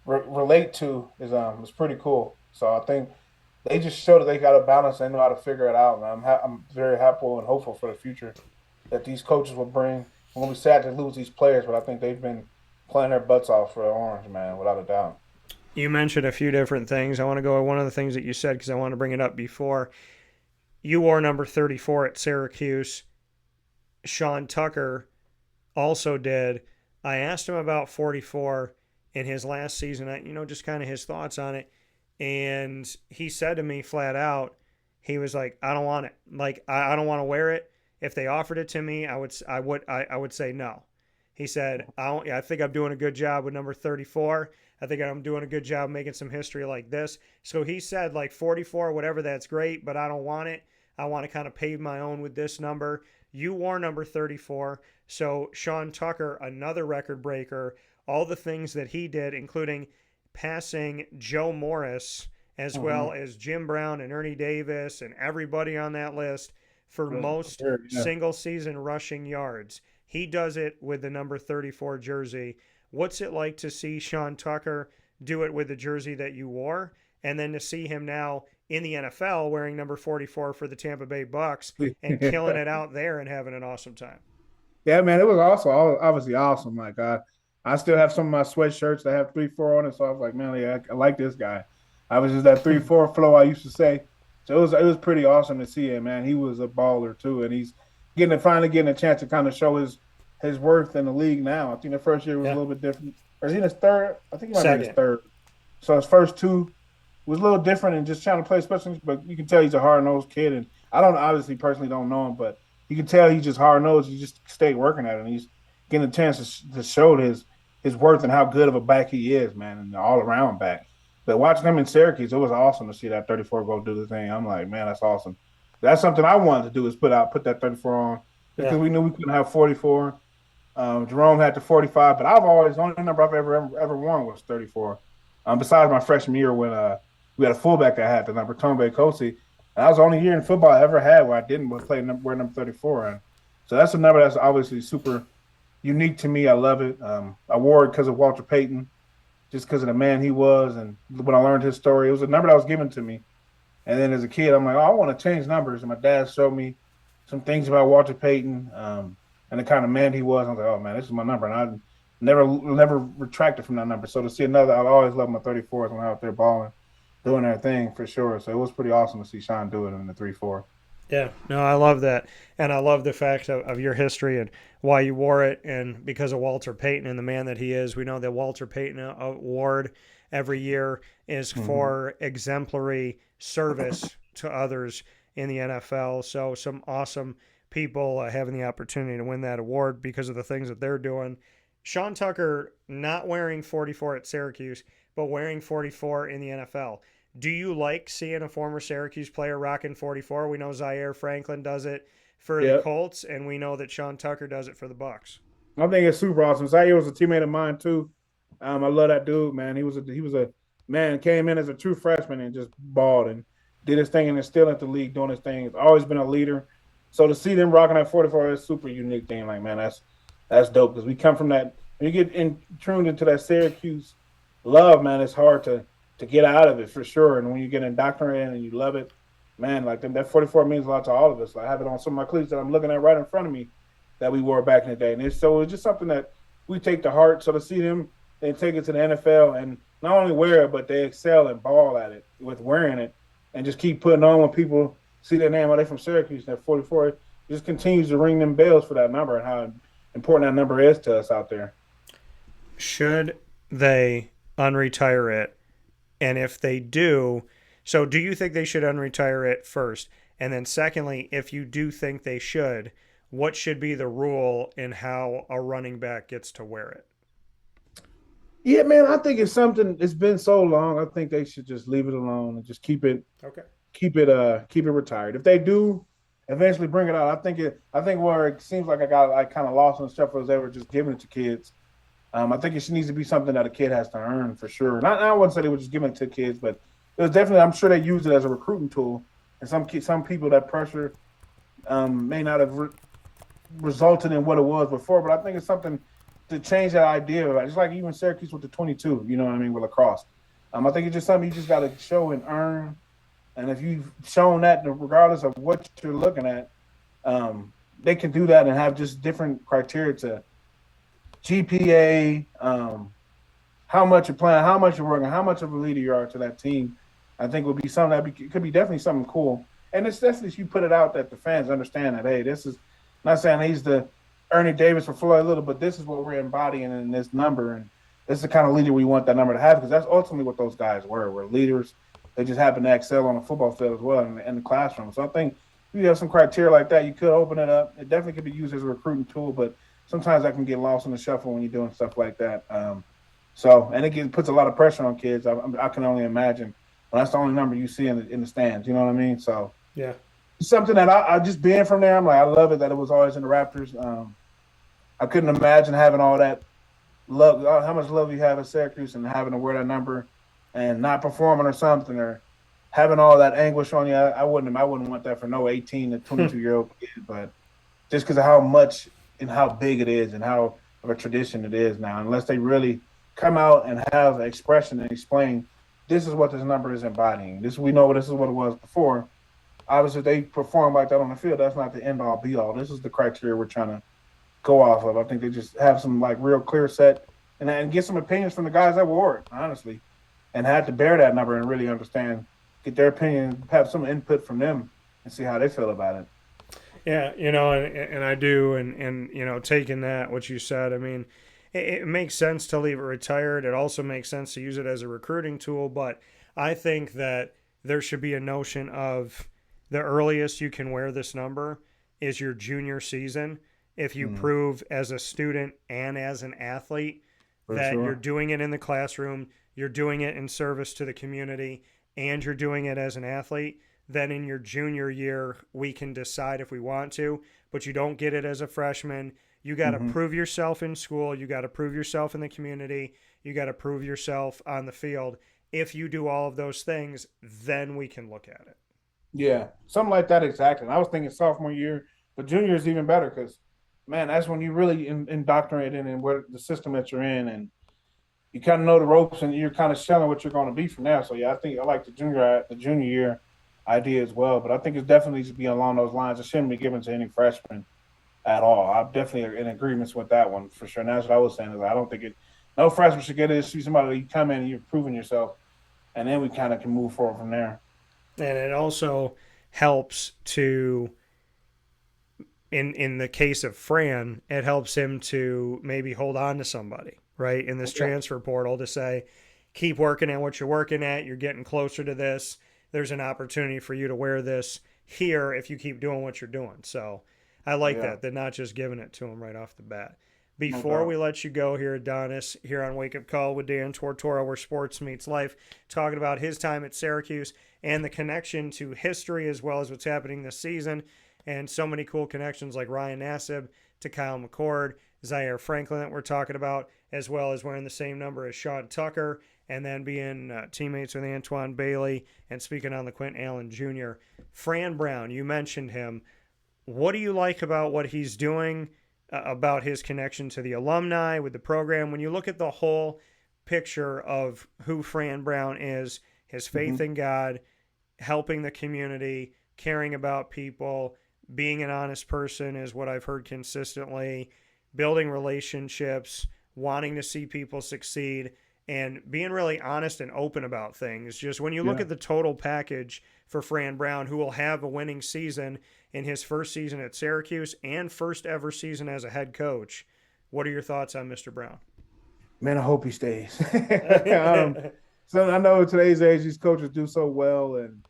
relate to is pretty cool. So I think they just show that they got a balance. They know how to figure it out, man. I'm very happy and hopeful for the future that these coaches will bring. I'm gonna be sad to lose these players, but I think they've been playing their butts off for the Orange, man, without a doubt. You mentioned a few different things. I want to go with one of the things that you said because I want to bring it up before. You wore number 34 at Syracuse. Sean Tucker also did. I asked him about 44 in his last season, just kind of his thoughts on it. And he said to me flat out, he was like, I don't want it. Like, I don't want to wear it. If they offered it to me, I would say no. He said, I think I'm doing a good job with number 34. I think I'm doing a good job making some history like this. So he said, like 44, whatever, that's great, but I don't want it. I want to kind of pave my own with this number. You wore number 34. So Sean Tucker, another record breaker, all the things that he did, including passing Joe Morris as well as Jim Brown and Ernie Davis and everybody on that list for most single season rushing yards. He does it with the number 34 jersey. What's it like to see Sean Tucker do it with the jersey that you wore, and then to see him now in the NFL wearing number 44 for the Tampa Bay Bucks and killing it out there and having an awesome time? Yeah, man, it was also obviously awesome. Like I still have some of my sweatshirts that have 3-4 on it, so I was like, man, yeah, I like this guy. I was just that 3-4 flow I used to say. So it was pretty awesome to see him, man. He was a baller too, and he's finally getting a chance to kind of show his worth in the league now. I think the first year was a little bit different. Or is he in his third? I think he might be his third. So his first two was a little different and just trying to play special, but you can tell he's a hard-nosed kid. And I don't obviously personally don't know him, but you can tell he's just hard-nosed. He just stayed working at it, and he's getting a chance to show his worth and how good of a back he is, man, and all-around back. But watching him in Syracuse, it was awesome to see that 34 go do the thing. I'm like, man, that's awesome. That's something I wanted to do is put that 34 on because we knew we couldn't have 44. Jerome had the 45, but the only number I've ever worn was 34. Besides my freshman year when we had a fullback that had the number, Tombe Kosi. And that was the only year in football I ever had where I didn't wear number 34. And so that's a number that's obviously super unique to me. I love it. I wore it because of Walter Payton, just because of the man he was. And when I learned his story, it was a number that was given to me. And then as a kid, I'm like, I want to change numbers. And my dad showed me some things about Walter Payton and the kind of man he was. I was like, oh, man, this is my number. And I never retracted from that number. So to see another, I always loved my 34s when I was out there balling, doing their thing for sure. So it was pretty awesome to see Sean do it in the 3-4. Yeah, no, I love that. And I love the fact of your history and why you wore it. And because of Walter Payton and the man that he is, we know that Walter Payton Award every year is for exemplary service to others in the NFL. So some awesome people having the opportunity to win that award because of the things that they're doing. Sean Tucker not wearing 44 at Syracuse, but wearing 44 in the NFL. Do you like seeing a former Syracuse player rocking 44? We know Zaire Franklin does it for the Colts, and we know that Sean Tucker does it for the Bucks. I think it's super awesome. Zaire was a teammate of mine too. I love that dude, man. He was a man, came in as a true freshman and just balled and did his thing and is still at the league doing his thing. He's always been a leader. So to see them rocking that 44 is a super unique thing. Like, man, that's dope because we come from that. When you get tuned into that Syracuse love, man, it's hard to get out of it for sure. And when you get indoctrinated and you love it, man, like that 44 means a lot to all of us. I have it on some of my cleats that I'm looking at right in front of me that we wore back in the day. And it's just something that we take to heart. So to see them, they take it to the NFL and not only wear it, but they excel and ball at it with wearing it and just keep putting on when people see their name. Are they from Syracuse? That 44 it just continues to ring them bells for that number and how important that number is to us out there. Should they unretire it? And if they do, so do you think they should unretire it first? And then secondly, if you do think they should, what should be the rule in how a running back gets to wear it? Yeah, man, I think it's something. It's been so long. I think they should just leave it alone and just keep it retired. If they do eventually bring it out, I think where it seems like I got kind of lost in the shuffle is they were just giving it to kids. I think it needs to be something that a kid has to earn for sure. Not, I wouldn't say they were just giving it to kids, but it was definitely, I'm sure they used it as a recruiting tool. And some people, that pressure may not have resulted in what it was before, but I think it's something to change that idea. It's like even Syracuse with the 22, you know what I mean, with lacrosse. I think it's just something you just got to show and earn. And if you've shown that, regardless of what you're looking at, they can do that and have just different criteria to GPA, how much you're playing, how much you're working, how much of a leader you are to that team. I think would be something that could be definitely something cool. And it's definitely, you put it out that the fans understand that, hey, this is not saying he's the Ernie Davis for Floyd Little, but this is what we're embodying in this number. And this is the kind of leader we want that number to have, because that's ultimately what those guys were leaders. They just happen to excel on the football field as well in the classroom. So I think if you have some criteria like that, you could open it up. It definitely could be used as a recruiting tool, but sometimes that can get lost in the shuffle when you're doing stuff like that. And it puts a lot of pressure on kids. I can only imagine when that's the only number you see in the stands. You know what I mean? So yeah, it's something that I just being from there, I'm like, I love it that it was always in the Raptors. I couldn't imagine having all that love, how much love you have at Syracuse, and having to wear that number and not performing or something, or having all that anguish on you. I wouldn't want that for no 18 to 22-year-old kid. But just because of how much and how big it is and how of a tradition it is now, unless they really come out and have expression and explain, this is what this number is embodying. We know this is what it was before. Obviously, if they perform like that on the field, that's not the end-all, be-all. This is the criteria we're trying to go off of. I think they just have some like real clear set and get some opinions from the guys that wore it, honestly, and had to bear that number and really understand, get their opinion, have some input from them and see how they feel about it. Yeah, and I do, and taking that, what you said, I mean, it makes sense to leave it retired. It also makes sense to use it as a recruiting tool, but I think that there should be a notion of the earliest you can wear this number is your junior season. If you prove as a student and as an athlete that you're doing it in the classroom, you're doing it in service to the community, and you're doing it as an athlete, then in your junior year, we can decide if we want to, but you don't get it as a freshman. You got to prove yourself in school. You got to prove yourself in the community. You got to prove yourself on the field. If you do all of those things, then we can look at it. Yeah, something like that, exactly. And I was thinking sophomore year, but junior is even better because, man, that's when you really indoctrinate in and where the system that you're in, and you kind of know the ropes and you're kind of showing what you're going to be from there. So, yeah, I think I like the junior year idea as well, but I think it's definitely should be along those lines. It shouldn't be given to any freshman at all. I'm definitely in agreement with that one for sure. And that's what I was saying, is I don't think no freshman should get it. It should be somebody you come in and you're proving yourself, and then we kind of can move forward from there. And it also helps to, in the case of Fran, it helps him to maybe hold on to somebody, right, in this transfer portal, to say, keep working at what you're working at. You're getting closer to this. There's an opportunity for you to wear this here if you keep doing what you're doing. So I like that. They're not just giving it to him right off the bat. Before we let you go here, Adonis, here on Wake Up Call with Dan Tortora, where sports meets life, talking about his time at Syracuse and the connection to history as well as what's happening this season, and so many cool connections like Ryan Nassib to Kyle McCord, Zaire Franklin that we're talking about, as well as wearing the same number as Sean Tucker, and then being teammates with Antwon Bailey and speaking on LeQuint Allen Jr. Fran Brown, you mentioned him. What do you like about what he's doing, about his connection to the alumni with the program? When you look at the whole picture of who Fran Brown is, his faith in God, helping the community, caring about people, being an honest person is what I've heard consistently, building relationships, wanting to see people succeed, and being really honest and open about things. Just when you look at the total package for Fran Brown, who will have a winning season in his first season at Syracuse and first ever season as a head coach, what are your thoughts on Mr. Brown? Man, I hope he stays. So I know in today's age, these coaches do so well, and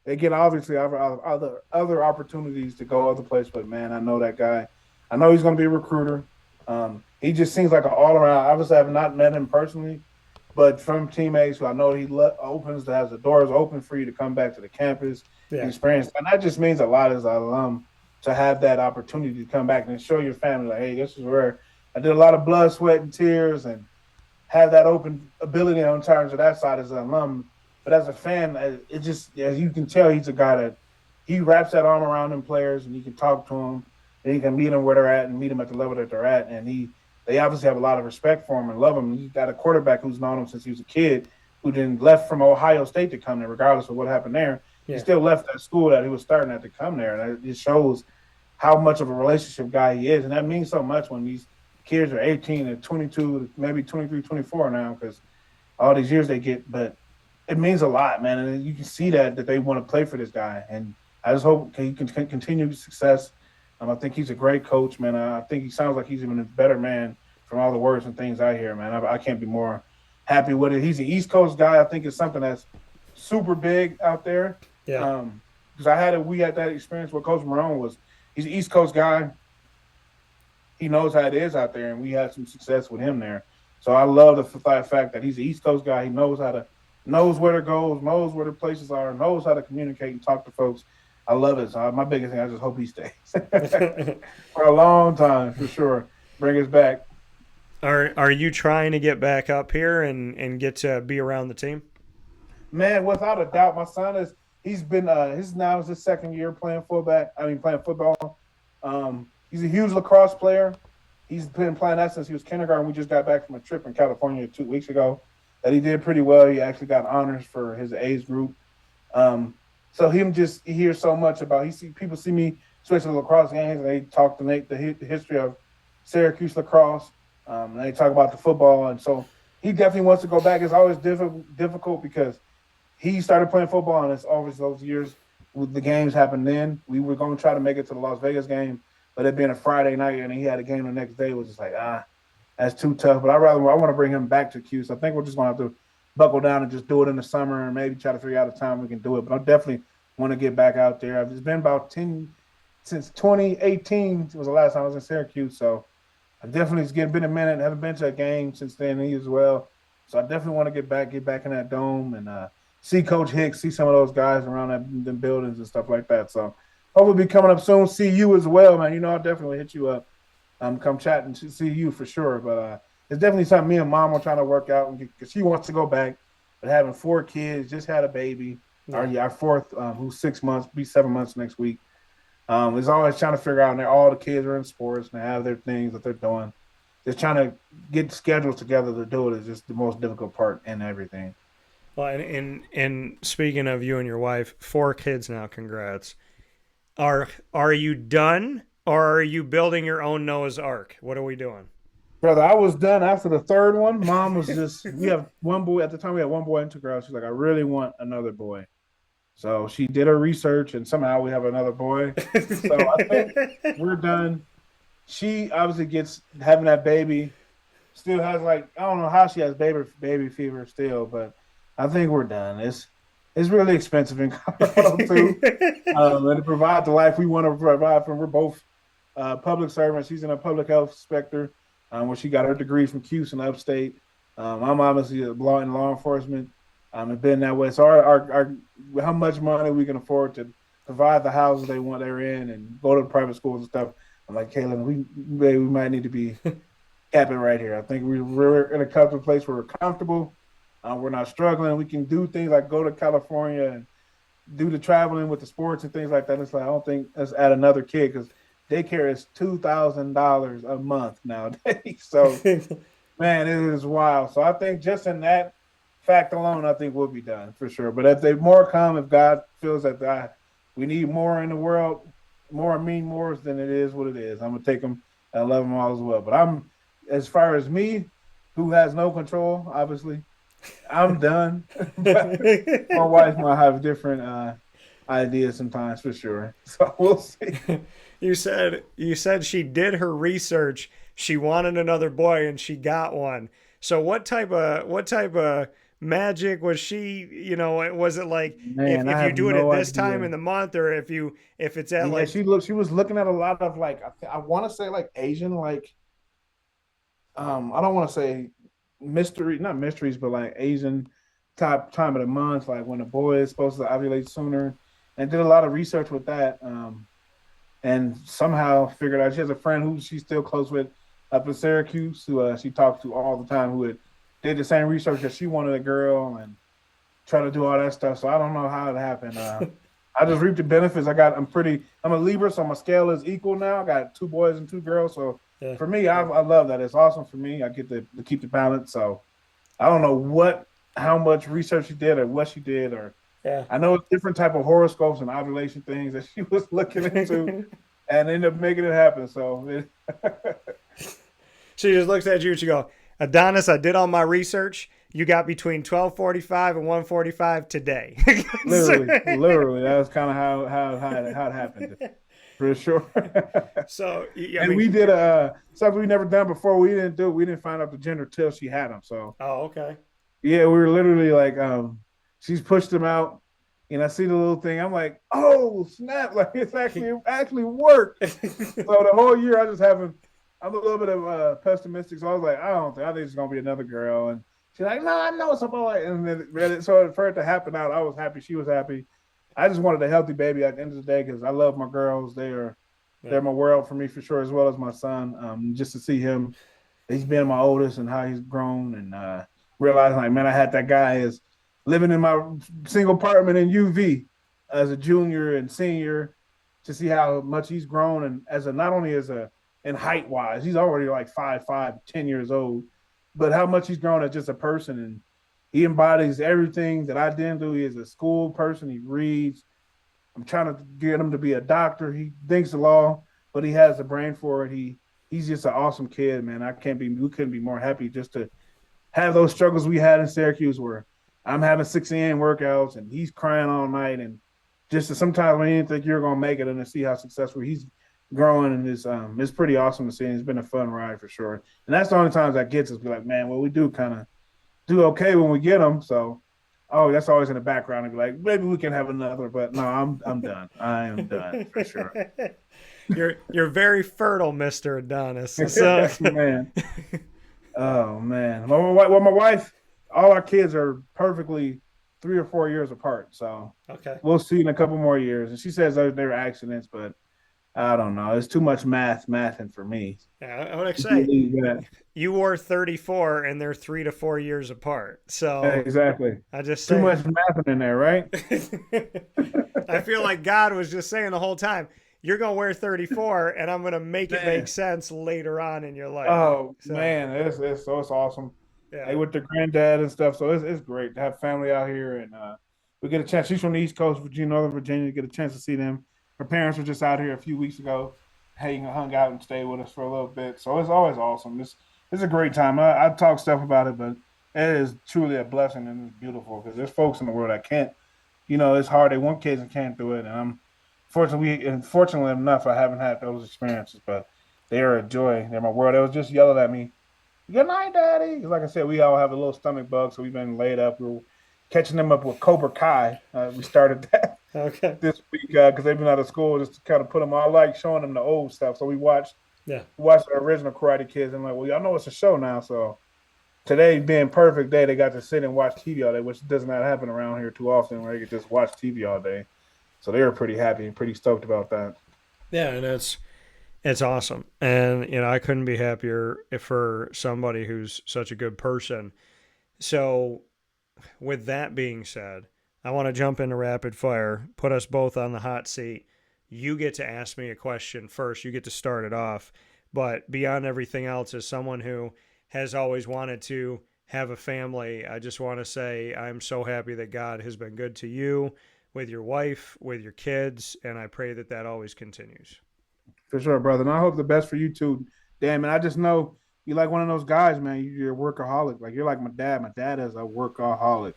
they get obviously other opportunities to go other places. But man, I know that guy. I know he's going to be a recruiter. He just seems like an all-around. Obviously, I have not met him personally, but from teammates, I know he has the doors open for you to come back to the campus and experience. And that just means a lot as an alum to have that opportunity to come back and show your family, like, hey, this is where I did a lot of blood, sweat, and tears, and have that open ability on terms of that side as an alum. But as a fan, it just, as you can tell, he's a guy that he wraps that arm around them players, and you can talk to them, and you can meet them where they're at and meet them at the level that they're at. And they obviously have a lot of respect for him and love him. He got a quarterback who's known him since he was a kid, who then left from Ohio State to come there, regardless of what happened there. Yeah. He still left that school that he was starting at to come there. And it shows how much of a relationship guy he is. And that means so much when these kids are 18 and 22, maybe 23, 24 now, because all these years they get. But it means a lot, man. And you can see that they want to play for this guy. And I just hope he can continue success. I think he's a great coach, man. I think he sounds like he's even a better man from all the words and things I hear, man. I can't be more happy with it. He's an East Coast guy. I think it's something that's super big out there. Yeah. Because we had that experience with Coach Marrone. He's an East Coast guy. He knows how it is out there, and we had some success with him there. So I love the fact that he's an East Coast guy. He knows where to go, knows where the places are, knows how to communicate and talk to folks. I love it. So my biggest thing, I just hope he stays for a long time, for sure. Bring us back. Are you trying to get back up here and get to be around the team? Man, without a doubt, my son he's been now is his second year playing football. He's a huge lacrosse player. He's been playing that since he was kindergarten. We just got back from a trip in California 2 weeks ago that he did pretty well. He actually got honors for his age group. So he hears so much about. People see me switch to lacrosse games, and they talk to Nate the history of Syracuse lacrosse. And they talk about the football, and so he definitely wants to go back. It's always difficult because he started playing football, and it's always those years with the games happened then. We were going to try to make it to the Las Vegas game, but it being a Friday night and he had a game the next day, it was just like, that's too tough. But I want to bring him back to Cuse. I think we're just going to have to buckle down and just do it in the summer and maybe try to figure out a time we can do it. But I definitely want to get back out there. It's been about 10 since 2018 was the last time I was in Syracuse, so I definitely it's been a minute. I haven't been to a game since then as well. So I definitely want to get back in that dome and see Coach Hicks, see some of those guys around them buildings and stuff like that. So hopefully be coming up soon. See you as well, man. I'll definitely hit you up. Come chat and see you for sure. But it's definitely something me and Mom are trying to work out because she wants to go back. But having 4 kids, just had a baby. Yeah. Our fourth, who's 6 months, be 7 months next week. Is always trying to figure out, and all the kids are in sports and they have their things that they're doing. Just trying to get schedules together to do it is just the most difficult part in everything. Well, and speaking of you and your wife, 4 kids now, congrats. Are you done, or are you building your own Noah's Ark? What are we doing? Brother, I was done after the third one. Mom was just, we have one boy. At the time, we had one boy and 2 girls. She's like, I really want another boy. So she did her research, and somehow we have another boy. So I think we're done. She obviously gets having that baby. Still has I don't know how she has baby fever still, but I think we're done. It's really expensive in Colorado too. And to provide the life we want to provide for. We're both public servants. She's in a public health sector, where she got her degree from Cuse in upstate. I'm obviously in law enforcement. It's been that way. So our how much money we can afford to provide the houses they're in and go to private schools and stuff. I'm like, Kaylin, we might need to be capping right here. I think we're in a comfortable place where we're comfortable. We're not struggling. We can do things like go to California and do the traveling with the sports and things like that. It's like, I don't think let's add another kid because daycare is $2,000 a month nowadays. So, man, it is wild. So I think just in that fact alone, I think we'll be done for sure. But if they more come, if God feels that we need more in the world, more Ameen-Moores, then it is what it is. I'm gonna take them and love them all as well. But as far as me, who has no control, obviously, I'm done. My wife might have different ideas sometimes for sure. So we'll see. You said she did her research. She wanted another boy, and she got one. So what type of magic was she, was it like, Man, if you do it no at this idea. time in the month, or if it's at she was looking at a lot of I want to say Asian, I don't want to say not mysteries, but Asian type time of the month, like when a boy is supposed to ovulate sooner, and did a lot of research with that. And somehow figured out she has a friend who she's still close with up in Syracuse who she talks to all the time, who did the same research that she wanted a girl and try to do all that stuff. So I don't know how it happened. I just reaped the benefits. I'm a Libra, so my scale is equal now. I got 2 boys and 2 girls. So Yeah. for me, I love that. It's awesome for me. I get to keep the balance. So I don't know how much research she did or what she did, or Yeah. I know it's different type of horoscopes and ovulation things that she was looking into and ended up making it happen. So She just looks at you and she go, Adonis, I did all my research. You got between 12:45 and 1:45 today. literally, that's kind of how it happened for sure. So, I And mean, we did something we never done before. We didn't find out the gender till she had him. So oh, okay. yeah, we were literally like, she's pushed him out, and I see the little thing. I'm like, oh snap! Like it actually worked. So the whole year I'm a little bit of pessimistic. So I was like, I think it's gonna be another girl. And she's like, no, I know it's a boy. And then so for it to happen out, I was happy. She was happy. I just wanted a healthy baby at the end of the day because I love my girls. They're my world for me for sure, as well as my son. Just to see him, he's been my oldest and how he's grown, and realizing like, man, I had that guy is living in my single apartment in UV as a junior and senior, to see how much he's grown, and not only as a in height wise, he's already like 5'5", 10 years old, but how much he's grown as just a person, and he embodies everything that I didn't do. He is a school person. He reads. I'm trying to get him to be a doctor. He thinks the law, but he has the brain for it. He's just an awesome kid, man. We couldn't be more happy just to have those struggles we had in Syracuse, where I'm having 6 a.m. workouts and he's crying all night, and just to sometimes when you didn't think you're gonna make it, and to see how successful he's growing, and it's pretty awesome to see. And it's been a fun ride for sure. And that's the only times that gets us. Be like, man, well, we do kind of do okay when we get them. So, that's always in the background. And be like, maybe we can have another, but no, I'm done. I am done for sure. You're very fertile, Mr. Adonis. So. Man. Oh man. Well, my wife, all our kids are perfectly 3 or 4 years apart. So okay, we'll see in a couple more years. And she says they're accidents, but I don't know. It's too much mathing for me. Yeah, I want to say you were 34 and they're 3 to 4 years apart. So exactly. I just too much mathing in there, right? I feel like God was just saying the whole time, you're gonna wear 34, and I'm gonna make it make sense later on in your life. Oh man, it's awesome. Yeah. Hey, with the granddad and stuff, so it's great to have family out here, and we get a chance. She's from the East Coast, Northern Virginia. Get a chance to see them. Her parents were just out here a few weeks ago, hung out and stayed with us for a little bit. So it's always awesome. It's a great time. I talk stuff about it, but it is truly a blessing, and it's beautiful because there's folks in the world that can't. It's hard. They want kids and can't do it, and I'm fortunately enough, I haven't had those experiences, but they are a joy. They're my world. They was just yelling at me, "Good night, Daddy." Like I said, we all have a little stomach bug, so we've been laid up. We were catching them up with Cobra Kai. We started that this week because they've been out of school, just to kind of put them on. I like showing them the old stuff. So we watched the original Karate Kids, and like, well, y'all know it's a show now. So today being perfect day, they got to sit and watch TV all day, which does not happen around here too often, where they could just watch TV all day. So they were pretty happy and pretty stoked about that. Yeah, and it's awesome. And, I couldn't be happier for somebody who's such a good person. So with that being said, I want to jump into rapid fire, put us both on the hot seat. You get to ask me a question first. You get to start it off. But beyond everything else, as someone who has always wanted to have a family, I just want to say I'm so happy that God has been good to you, with your wife, with your kids, and I pray that always continues. For sure, brother. And I hope the best for you too, Dan. And I just know you're like one of those guys, man. You're a workaholic. Like you're like my dad. My dad is a workaholic.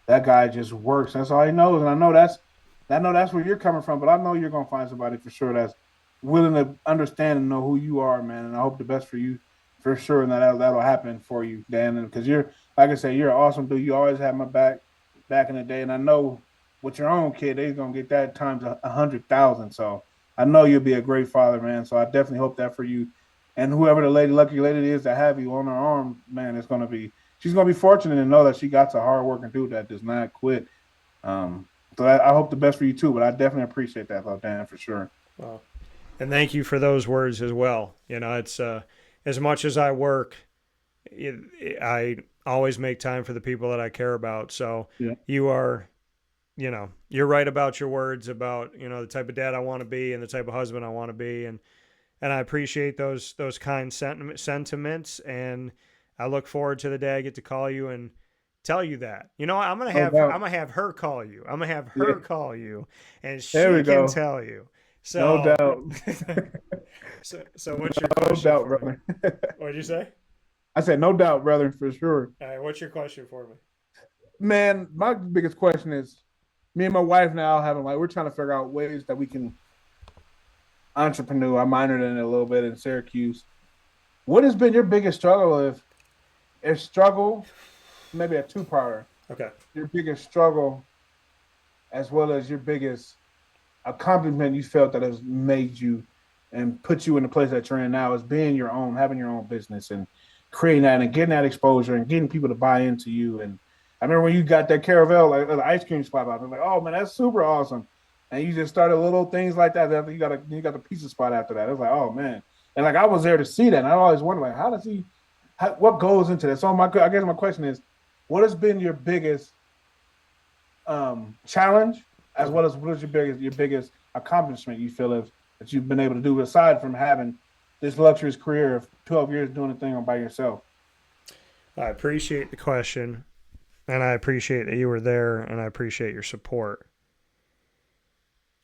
That guy just works. That's all he knows. And I know that's where you're coming from. But I know you're gonna find somebody for sure that's willing to understand and know who you are, man. And I hope the best for you, for sure. And that'll happen for you, Dan. Because you're, like I said, you're an awesome dude. You always had my back in the day, and I know. With your own kid, they're gonna get that times 100,000. So I know you'll be a great father, man. So I definitely hope that for you, and whoever the lucky lady is to have you on her arm, man, she's gonna be fortunate to know that she got a hard working dude that does not quit. So I hope the best for you too. But I definitely appreciate that, though, Dan, for sure. Well, and thank you for those words as well. It's as much as I work, I always make time for the people that I care about. So Yeah. you are, you're right about your words about, the type of dad I want to be and the type of husband I want to be. And I appreciate those kind sentiments. And I look forward to the day I get to call you and tell you that. No I'm doubt. gonna have her call you. I'm gonna have Yeah. her call you, and There she we can go. tell you. No So, doubt. so what's your No question doubt, for me? brother. What'd you say? I said no doubt, brother, for sure. All right, what's your question for me? Man, my biggest question is me and my wife now having like we're trying to figure out ways that we can entrepreneur. I minored in it a little bit in Syracuse. What has been your biggest struggle if struggle, maybe a two-parter, Okay. your biggest struggle as well as your biggest accomplishment you felt that has made you and put you in the place that you're in now is being your own, having your own business and creating that and getting that exposure and getting people to buy into you. And I remember when you got that Caravel, like the ice cream spot out, I was like, oh man, that's super awesome. And you just started little things like that. After you got the pizza spot after that. It was like, oh man. And like I was there to see that. And I always wondered, like, what goes into that? So I guess my question is, what has been your biggest challenge, as Okay. well as what is your biggest accomplishment you feel that you've been able to do aside from having this luxurious career of 12 years doing a thing by yourself? I appreciate the question, and I appreciate that you were there, and I appreciate your support.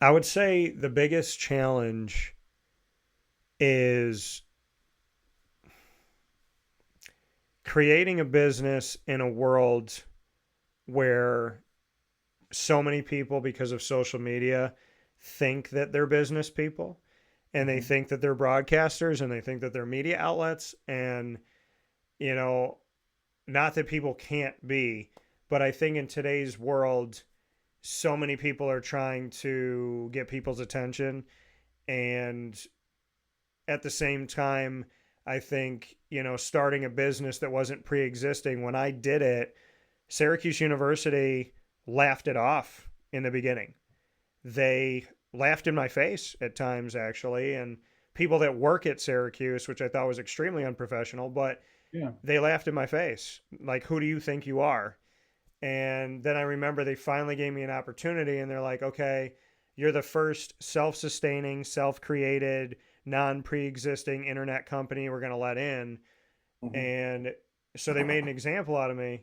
I would say the biggest challenge is creating a business in a world where so many people, because of social media, think that they're business people and they Mm-hmm. think that they're broadcasters and they think that they're media outlets. And, you know, not that people can't be, but I think in today's world, so many people are trying to get people's attention. And at the same time, I think, starting a business that wasn't pre existing, when I did it, Syracuse University laughed it off in the beginning. They laughed in my face at times, actually, and people that work at Syracuse, which I thought was extremely unprofessional, but Yeah. they laughed in my face. Like, who do you think you are? And then I remember they finally gave me an opportunity and they're like, okay, you're the first self sustaining, self created, non pre existing internet company we're going to let in. Mm-hmm. And so they made an example out of me.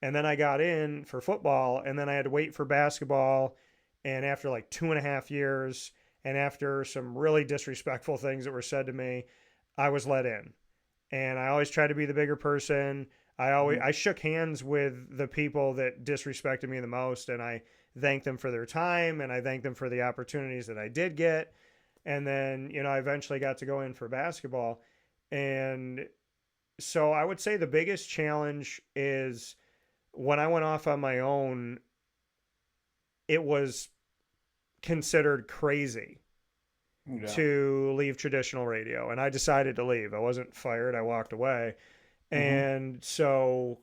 And then I got in for football, and then I had to wait for basketball. And after like 2.5 years, and after some really disrespectful things that were said to me, I was let in. And I always tried to be the bigger person. Mm-hmm. I shook hands with the people that disrespected me the most, and I thanked them for their time, and I thanked them for the opportunities that I did get. And then, I eventually got to go in for basketball. And so I would say the biggest challenge is when I went off on my own, it was considered crazy Yeah. to leave traditional radio. And I decided to leave. I wasn't fired, I walked away. Mm-hmm. And so,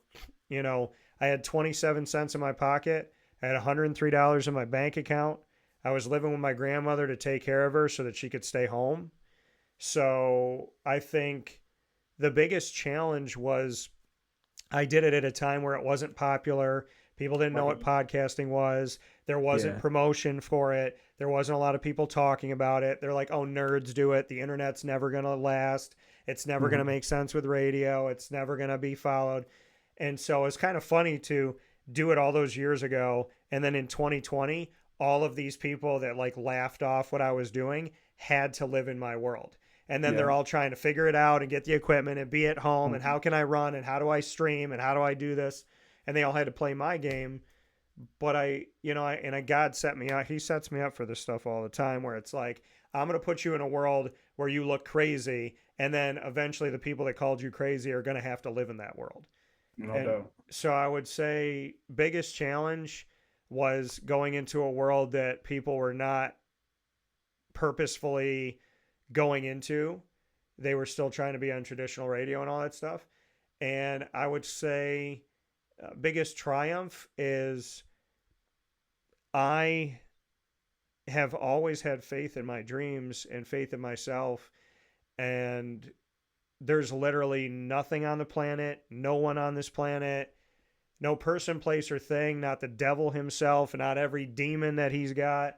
I had 27 cents in my pocket, I had $103 in my bank account. I was living with my grandmother to take care of her so that she could stay home. So I think the biggest challenge was I did it at a time where it wasn't popular. People didn't know what Right. podcasting was. There wasn't Yeah. promotion for it. There wasn't a lot of people talking about it. They're like, oh, nerds do it. The internet's never going to last. It's never going to Mm-hmm. make sense with radio. It's never going to be followed. And so it's kind of funny to do it all those years ago. And then in 2020, all of these people that like laughed off what I was doing had to live in my world. And then they're Yeah. all trying to figure it out and get the equipment and be at home and Mm-hmm. how can I run and how do I stream and how do I do this? And they all had to play my game. But God set me up. He sets me up for this stuff all the time where it's like, I'm going to put you in a world where you look crazy. And then eventually the people that called you crazy are going to have to live in that world. No And doubt. so I would say biggest challenge was going into a world that people were not purposefully going into. They were still trying to be on traditional radio and all that stuff. And I would say biggest triumph is I have always had faith in my dreams and faith in myself. And there's literally nothing on the planet, no one on this planet, no person, place, or thing, not the devil himself, not every demon that he's got.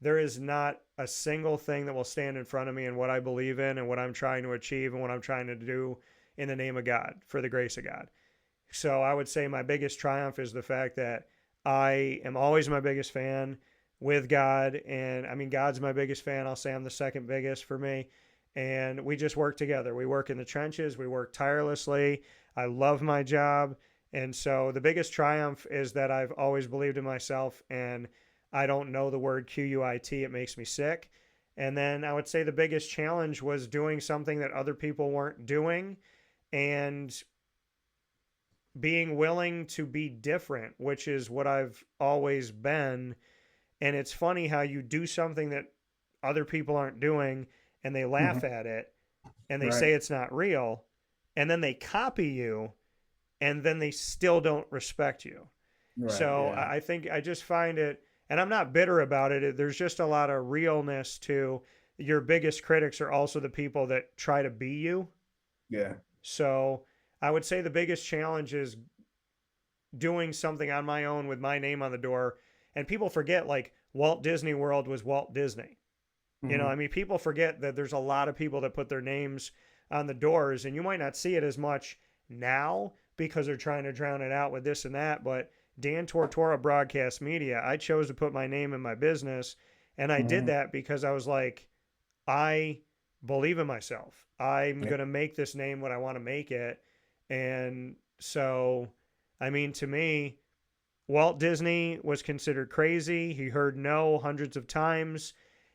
There is not a single thing that will stand in front of me and what I believe in and what I'm trying to achieve and what I'm trying to do in the name of God, for the grace of God. So I would say my biggest triumph is the fact that I am always my biggest fan with God. And I mean, God's my biggest fan. I'll say I'm the second biggest for me. And we just work together. We work in the trenches. We work tirelessly. I love my job. And so the biggest triumph is that I've always believed in myself, and I don't know the word QUIT. It makes me sick. And then I would say the biggest challenge was doing something that other people weren't doing and being willing to be different, which is what I've always been. And it's funny how you do something that other people aren't doing and they laugh at it and they say it's not real, and then they copy you and then they still don't respect you. So I think I just find it, and I'm not bitter about it. There's just a lot of realness to your biggest critics are also the people that try to be you. Yeah. So I would say the biggest challenge is doing something on my own with my name on the door. And people forget, like, Walt Disney World was Walt Disney. You know, I mean, people forget that there's a lot of people that put their names on the doors, and you might not see it as much now because they're trying to drown it out with this and that. But Dan Tortora Broadcast Media, I chose to put my name in my business, and I did that because I was like, I believe in myself. I'm going to make this name what I want to make it. And so, I mean, to me, Walt Disney was considered crazy. He heard no hundreds of times.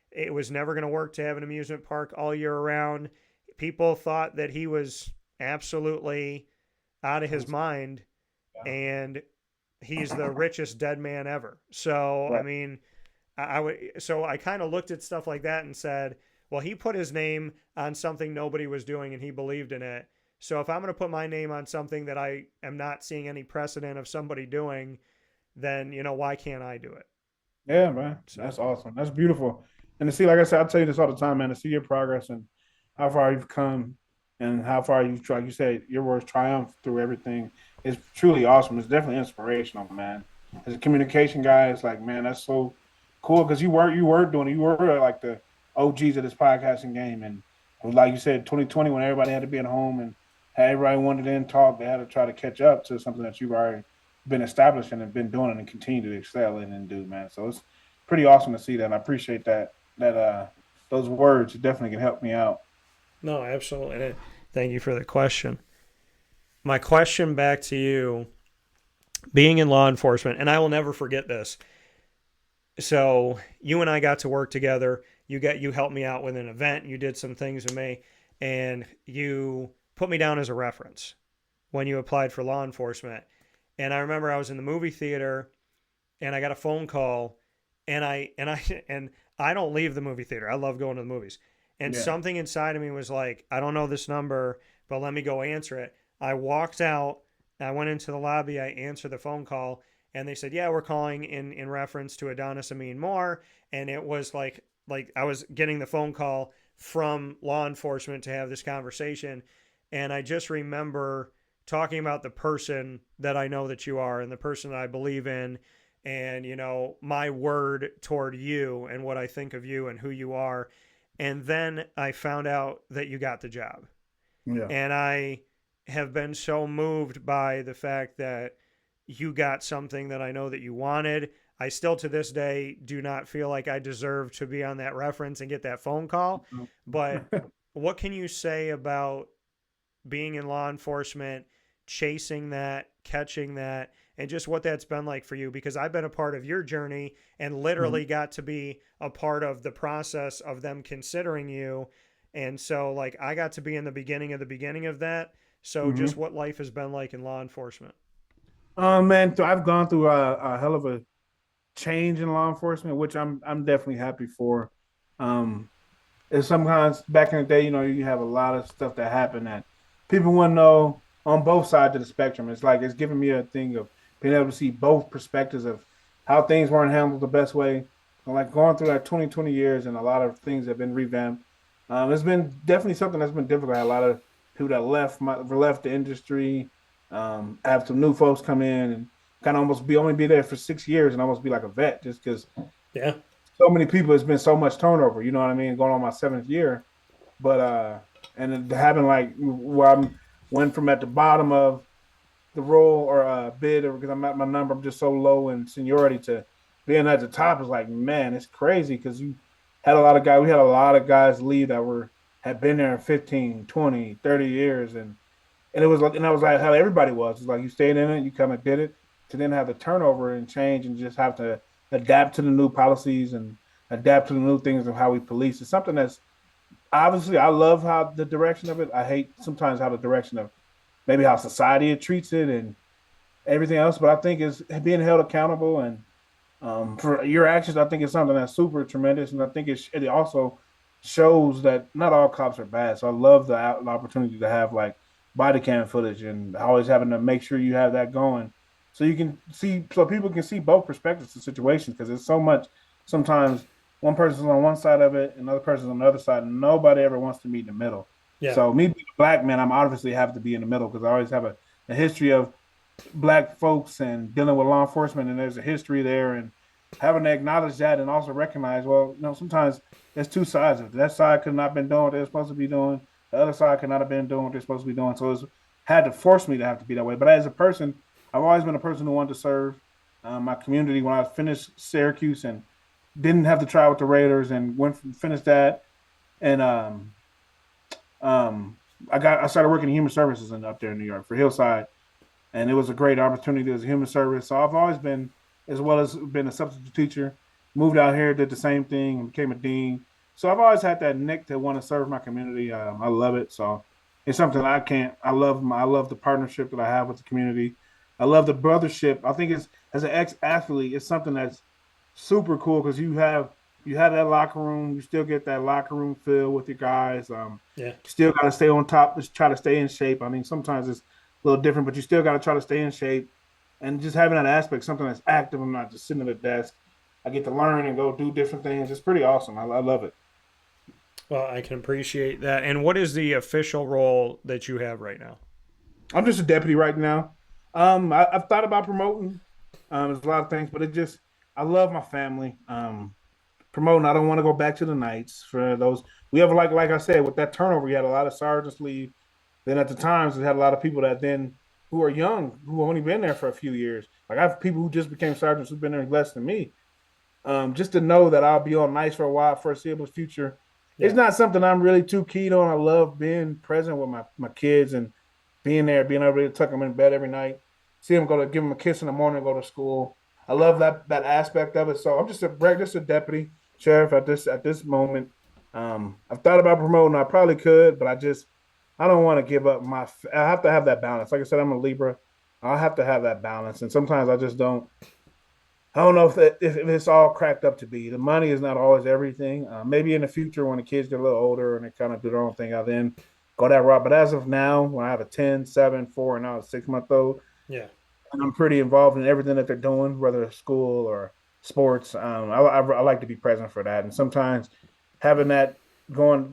It was never going to work to have an amusement park all year around. People thought that he was absolutely out of his mind, and he's the richest dead man ever. So, I mean, so I kind of looked at stuff like that and said, well, he put his name on something nobody was doing and he believed in it. So if I'm going to put my name on something that I am not seeing any precedent of somebody doing, then, you know, why can't I do it? Yeah, man. So, that's awesome. That's beautiful. And to see, like I said, I tell you this all the time, man, to see your progress and how far you've come and how far you've tried. You said your words triumph through everything. It's truly awesome. It's definitely inspirational, man. As a communication guy, it's like, man, that's so cool because you were doing it. You were like the OGs of this podcasting game. And it was like you said, 2020, when everybody had to be at home and had everybody wanted to talk, they had to try to catch up to something that you've already been establishing and been doing and continue to excel in and do, man. So it's pretty awesome to see that. And I appreciate that those words definitely can help me out. No, absolutely. Thank you for the question. My question back to you, being in law enforcement, and I will never forget this. So you and I got to work together. You helped me out with an event. You did some things with me, and you put me down as a reference when you applied for law enforcement. And I remember I was in the movie theater, and I got a phone call, and I don't leave the movie theater. I love going to the movies. And something inside of me was like, I don't know this number, but let me go answer it. I walked out. I went into the lobby. I answered the phone call, and they said, yeah, we're calling in reference to Adonis Ameen-Moore. And it was like I was getting the phone call from law enforcement to have this conversation. And I just remember talking about the person that I know that you are and the person that I believe in, and, you know, my word toward you and what I think of you and who you are. And then I found out that you got the job. Yeah. And I have been so moved by the fact that you got something that I know that you wanted. I still to this day do not feel like I deserve to be on that reference and get that phone call. But what can you say about being in law enforcement, chasing that, catching that, and just what that's been like for you? Because I've been a part of your journey and literally got to be a part of the process of them considering you. And so, like, I got to be in the beginning of that. So just what life has been like in law enforcement. Man, so I've gone through a hell of a change in law enforcement, which I'm definitely happy for. It's sometimes back in the day, you know, you have a lot of stuff that happened that people want to know on both sides of the spectrum. It's like it's giving me a thing of being able to see both perspectives of how things weren't handled the best way. And like going through that 20 years and a lot of things have been revamped. It's been definitely something that's been difficult. A lot of people that left the industry. Have some new folks come in and kind of almost only be there for 6 years and almost be like a vet just because Yeah. so many people. It's been so much turnover. You know what I mean? Going on my 7th year, but and having like where I'm went from at the bottom of the role or bid or because I'm at my number, I'm just so low in seniority to being at the top is like, man, it's crazy because we had a lot of guys leave that had been there 15, 20, 30 years and it was like, and I was like how everybody was. It's like you stayed in it, you kind of did it, to then have the turnover and change and just have to adapt to the new policies and adapt to the new things of how we police. It's something that's obviously I love how the direction of it. I hate sometimes how the direction of maybe how society treats it and everything else. But I think is being held accountable and for your actions. I think it's something that's super tremendous, and I think it also shows that not all cops are bad. So I love the opportunity to have like body cam footage and always having to make sure you have that going so you can see so people can see both perspectives of situations because it's so much sometimes one person's on one side of it, another person's on the other side, and nobody ever wants to meet in the middle. Yeah. So me being a black man, I'm obviously have to be in the middle because I always have a history of black folks and dealing with law enforcement, and there's a history there, and having to acknowledge that and also recognize, well, sometimes there's two sides of it. That side could not have been doing what they're supposed to be doing. The other side could not have been doing what they're supposed to be doing. So it's had to force me to have to be that way. But as a person, I've always been a person who wanted to serve my community. When I finished Syracuse and didn't have to try with the Raiders and finished that, and I started working in human services up there in New York for Hillside, and it was a great opportunity as a human service. So I've always been, as well as been a substitute teacher, moved out here, did the same thing, and became a dean. So I've always had that nick to want to serve my community. I love it. So it's something I love the partnership that I have with the community. I love the brothership. I think it's as an ex-athlete, it's something that's super cool because you have that locker room. You still get that locker room feel with your guys. Yeah. Still got to stay on top. Just try to stay in shape. I mean, sometimes it's a little different, but you still got to try to stay in shape. And just having that aspect, something that's active. I'm not just sitting at a desk. I get to learn and go do different things. It's pretty awesome. I love it. Well, I can appreciate that. And what is the official role that you have right now? I'm just a deputy right now. I've thought about promoting. There's a lot of things, but I love my family. Promoting, I don't want to go back to the Knights for those. We have like I said, with that turnover, we had a lot of sergeants leave. Then at the times, we had a lot of people that then who are young, who have only been there for a few years. Like I have people who just became sergeants who've been there less than me. Just to know that I'll be on nice for a while, foreseeable future. Yeah. It's not something I'm really too keen on. I love being present with my kids and being there, being able to tuck them in bed every night, see them go to give them a kiss in the morning, go to school. I love that aspect of it. So I'm just a deputy sheriff at this moment. I've thought about promoting. I probably could, but I don't want to give up I have to have that balance. Like I said, I'm a Libra. I'll have to have that balance. And sometimes I just don't. I don't know if it's all cracked up to be. The money is not always everything. Maybe in the future when the kids get a little older and they kind of do their own thing, I'll then go that route. But as of now, when I have a 10, 7, 4, and now a 6-month-old, yeah, and I'm pretty involved in everything that they're doing, whether it's school or sports. I like to be present for that. And sometimes having that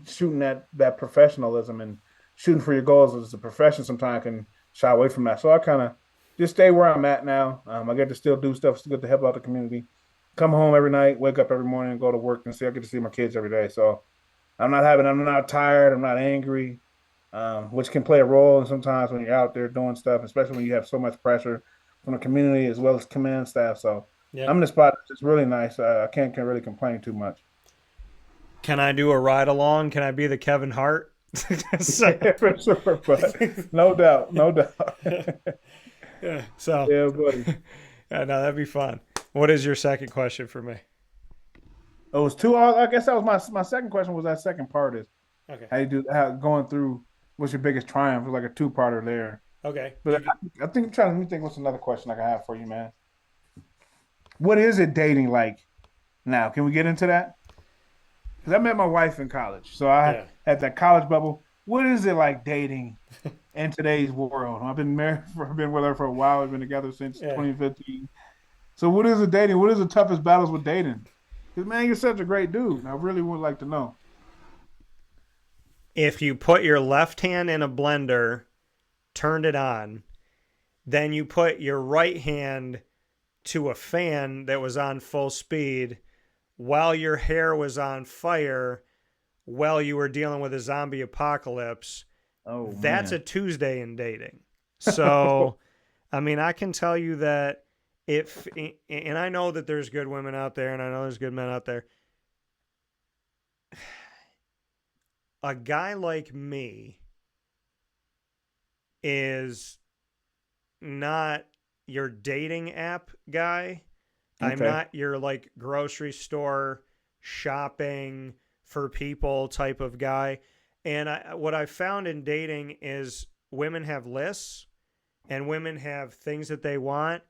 shooting that professionalism and shooting for your goals as a profession sometimes can shy away from that. So I kind of just stay where I'm at now. I get to still do stuff to get to help out the community. Come home every night, wake up every morning, and go to work, and I get to see my kids every day. So I'm not tired. I'm not angry, which can play a role. And sometimes when you're out there doing stuff, especially when you have so much pressure from the community as well as command staff. So yeah. I'm in a spot that's really nice. I can't really complain too much. Can I do a ride along? Can I be the Kevin Hart? Yeah, for sure, but no doubt. Yeah, so yeah, buddy. Yeah, no, that'd be fun. What is your second question for me? It was two. I guess that was my second question. Was that second part is okay? Going through? What's your biggest triumph? It was like a 2-parter there. Okay, but I think let me think. What's another question I can have for you, man? What is it dating like now? Can we get into that? Because I met my wife in college, so I had that college bubble. What is it like dating in today's world? I've been been with her for a while. We've been together since 2015. So what is it dating? What is the toughest battles with dating? Because, man, you're such a great dude. I really would like to know. If you put your left hand in a blender, turned it on, then you put your right hand to a fan that was on full speed while your hair was on fire while you were dealing with a zombie apocalypse, Oh that's a man. Tuesday in dating. So, I mean, I can tell you that if, and I know that there's good women out there and I know there's good men out there. A guy like me is not your dating app guy. I'm Okay. not your like grocery store shopping for people type of guy. And what I found in dating is women have lists and women have things that they want.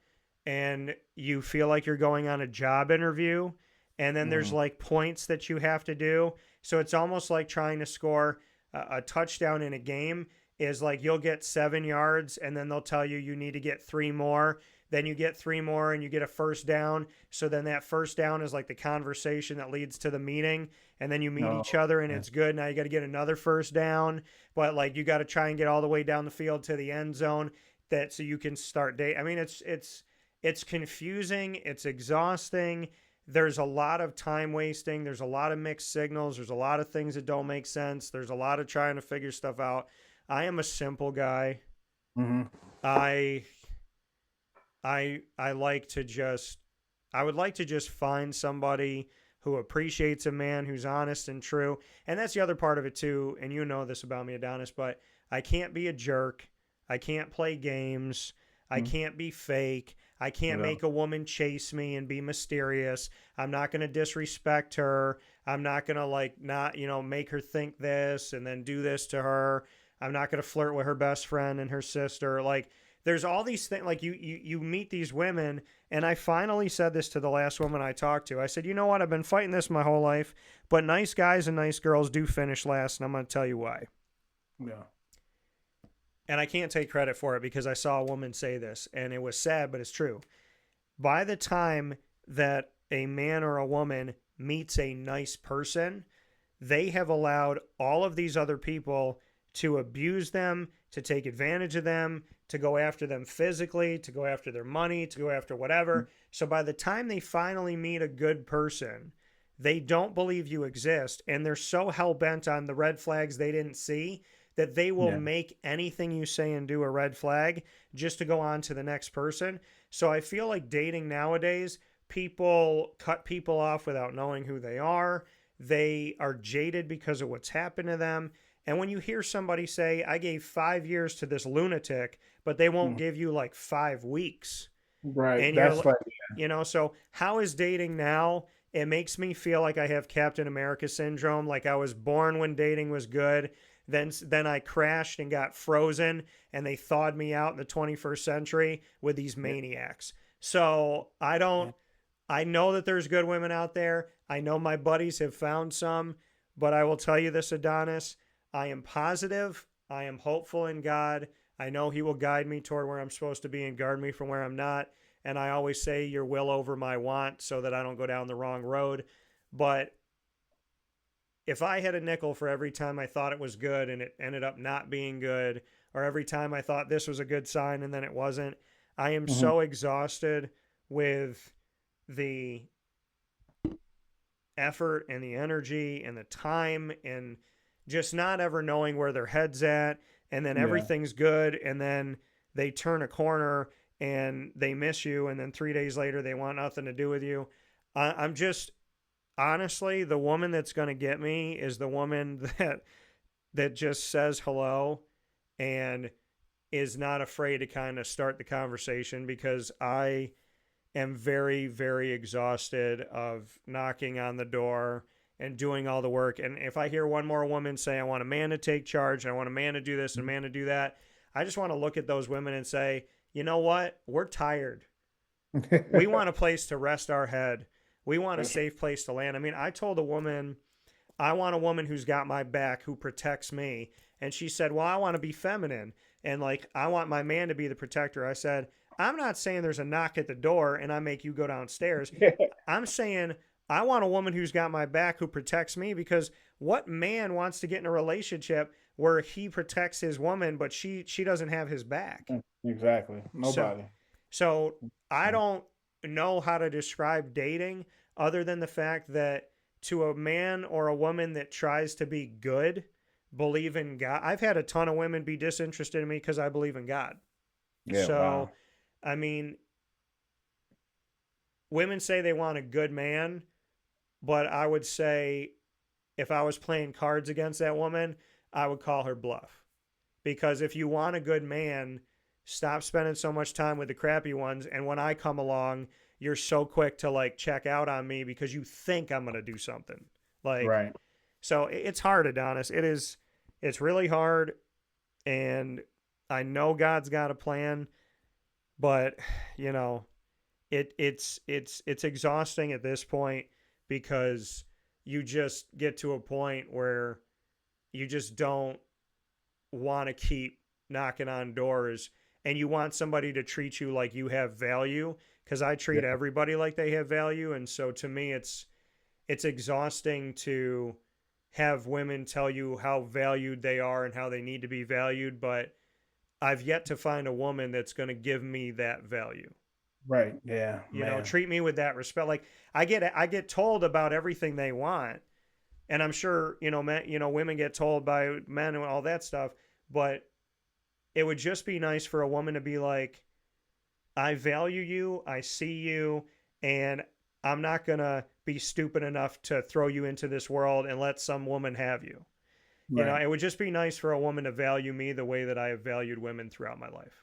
And you feel like you're going on a job interview. And then there's Mm. like points that you have to do. So it's almost like trying to score a touchdown in a game is like you'll get 7 yards and then they'll tell you you need to get three more. Then you get three more and you get a first down. So then that first down is like the conversation that leads to the meeting. And then you meet No. each other and Yeah. it's good. Now you got to get another first down. But like you got to try and get all the way down the field to the end zone that so you can start date. I mean, it's confusing. It's exhausting. There's a lot of time wasting. There's a lot of mixed signals. There's a lot of things that don't make sense. There's a lot of trying to figure stuff out. I am a simple guy. Hmm. I I like to just I would like to just find somebody who appreciates a man who's honest and true. And that's the other part of it too. And you know this about me, Adonis, but I can't be a jerk. I can't play games. I can't be fake. I can't Yeah. make a woman chase me and be mysterious. I'm not going to disrespect her. I'm not going to like not, make her think this and then do this to her. I'm not going to flirt with her best friend and her sister. Like there's all these things like you meet these women and I finally said this to the last woman I talked to. I said, "You know what? I've been fighting this my whole life, but nice guys and nice girls do finish last, and I'm going to tell you why." Yeah. And I can't take credit for it because I saw a woman say this and it was sad, but it's true. By the time that a man or a woman meets a nice person, they have allowed all of these other people to abuse them, to take advantage of them, to go after them physically, to go after their money, to go after whatever. So by the time they finally meet a good person, they don't believe you exist. And they're so hell bent on the red flags they didn't see that they will Yeah. make anything you say and do a red flag just to go on to the next person. So I feel like dating nowadays, people cut people off without knowing who they are. They are jaded because of what's happened to them. And when you hear somebody say, "I gave 5 years to this lunatic, but they won't Mm. give you like 5 weeks," Right. and That's like so how is dating now? It makes me feel like I have Captain America syndrome, like I was born when dating was good. Then I crashed and got frozen, and they thawed me out in the 21st century with these yeah. maniacs. So I don't. Yeah. I know that there's good women out there. I know my buddies have found some, but I will tell you this, Adonis. I am positive. I am hopeful in God. I know He will guide me toward where I'm supposed to be and guard me from where I'm not. And I always say, "Your will over my want," so that I don't go down the wrong road. But if I had a nickel for every time I thought it was good and it ended up not being good, or every time I thought this was a good sign and then it wasn't, I am Mhm. so exhausted with the effort and the energy and the time and just not ever knowing where their head's at. And then Yeah. everything's good. And then they turn a corner and they miss you. And then 3 days later, they want nothing to do with you. I'm just, honestly, the woman that's going to get me is the woman that just says hello and is not afraid to kind of start the conversation, because I am very, very exhausted of knocking on the door and doing all the work. And if I hear one more woman say, "I want a man to take charge, and I want a man to do this and a man to do that," I just want to look at those women and say, "You know what? We're tired. We want a place to rest our head. We want a safe place to land." I mean, I told a woman, "I want a woman who's got my back, who protects me." And she said, "Well, I want to be feminine. And like, I want my man to be the protector." I said, "I'm not saying there's a knock at the door and I make you go downstairs. I'm saying I want a woman who's got my back, who protects me, because what man wants to get in a relationship where he protects his woman but she doesn't have his back? Exactly. So Nobody. so I don't know how to describe dating other than the fact that to a man or a woman that tries to be good, believe in God. I've had a ton of women be disinterested in me because I believe in God. Yeah. So, Wow. I mean, women say they want a good man, but I would say if I was playing cards against that woman, I would call her bluff. Because if you want a good man, stop spending so much time with the crappy ones. And when I come along, you're so quick to like check out on me because you think I'm going to do something. Like, Right. so it's hard, Adonis. It's really hard. And I know God's got a plan, but you know, it's exhausting at this point because you just get to a point where you just don't want to keep knocking on doors, and you want somebody to treat you like you have value, because I treat Yeah. everybody like they have value. And so to me it's exhausting to have women tell you how valued they are and how they need to be valued, but I've yet to find a woman that's going to give me that value. Right. Yeah. You know, Man. treat me with that respect. Like I get told about everything they want, and I'm sure women get told by men and all that stuff, but it would just be nice for a woman to be like, I value you, I see you, and I'm not gonna be stupid enough to throw you into this world and let some woman have you. You know, Right. it would just be nice for a woman to value me the way that I have valued women throughout my life.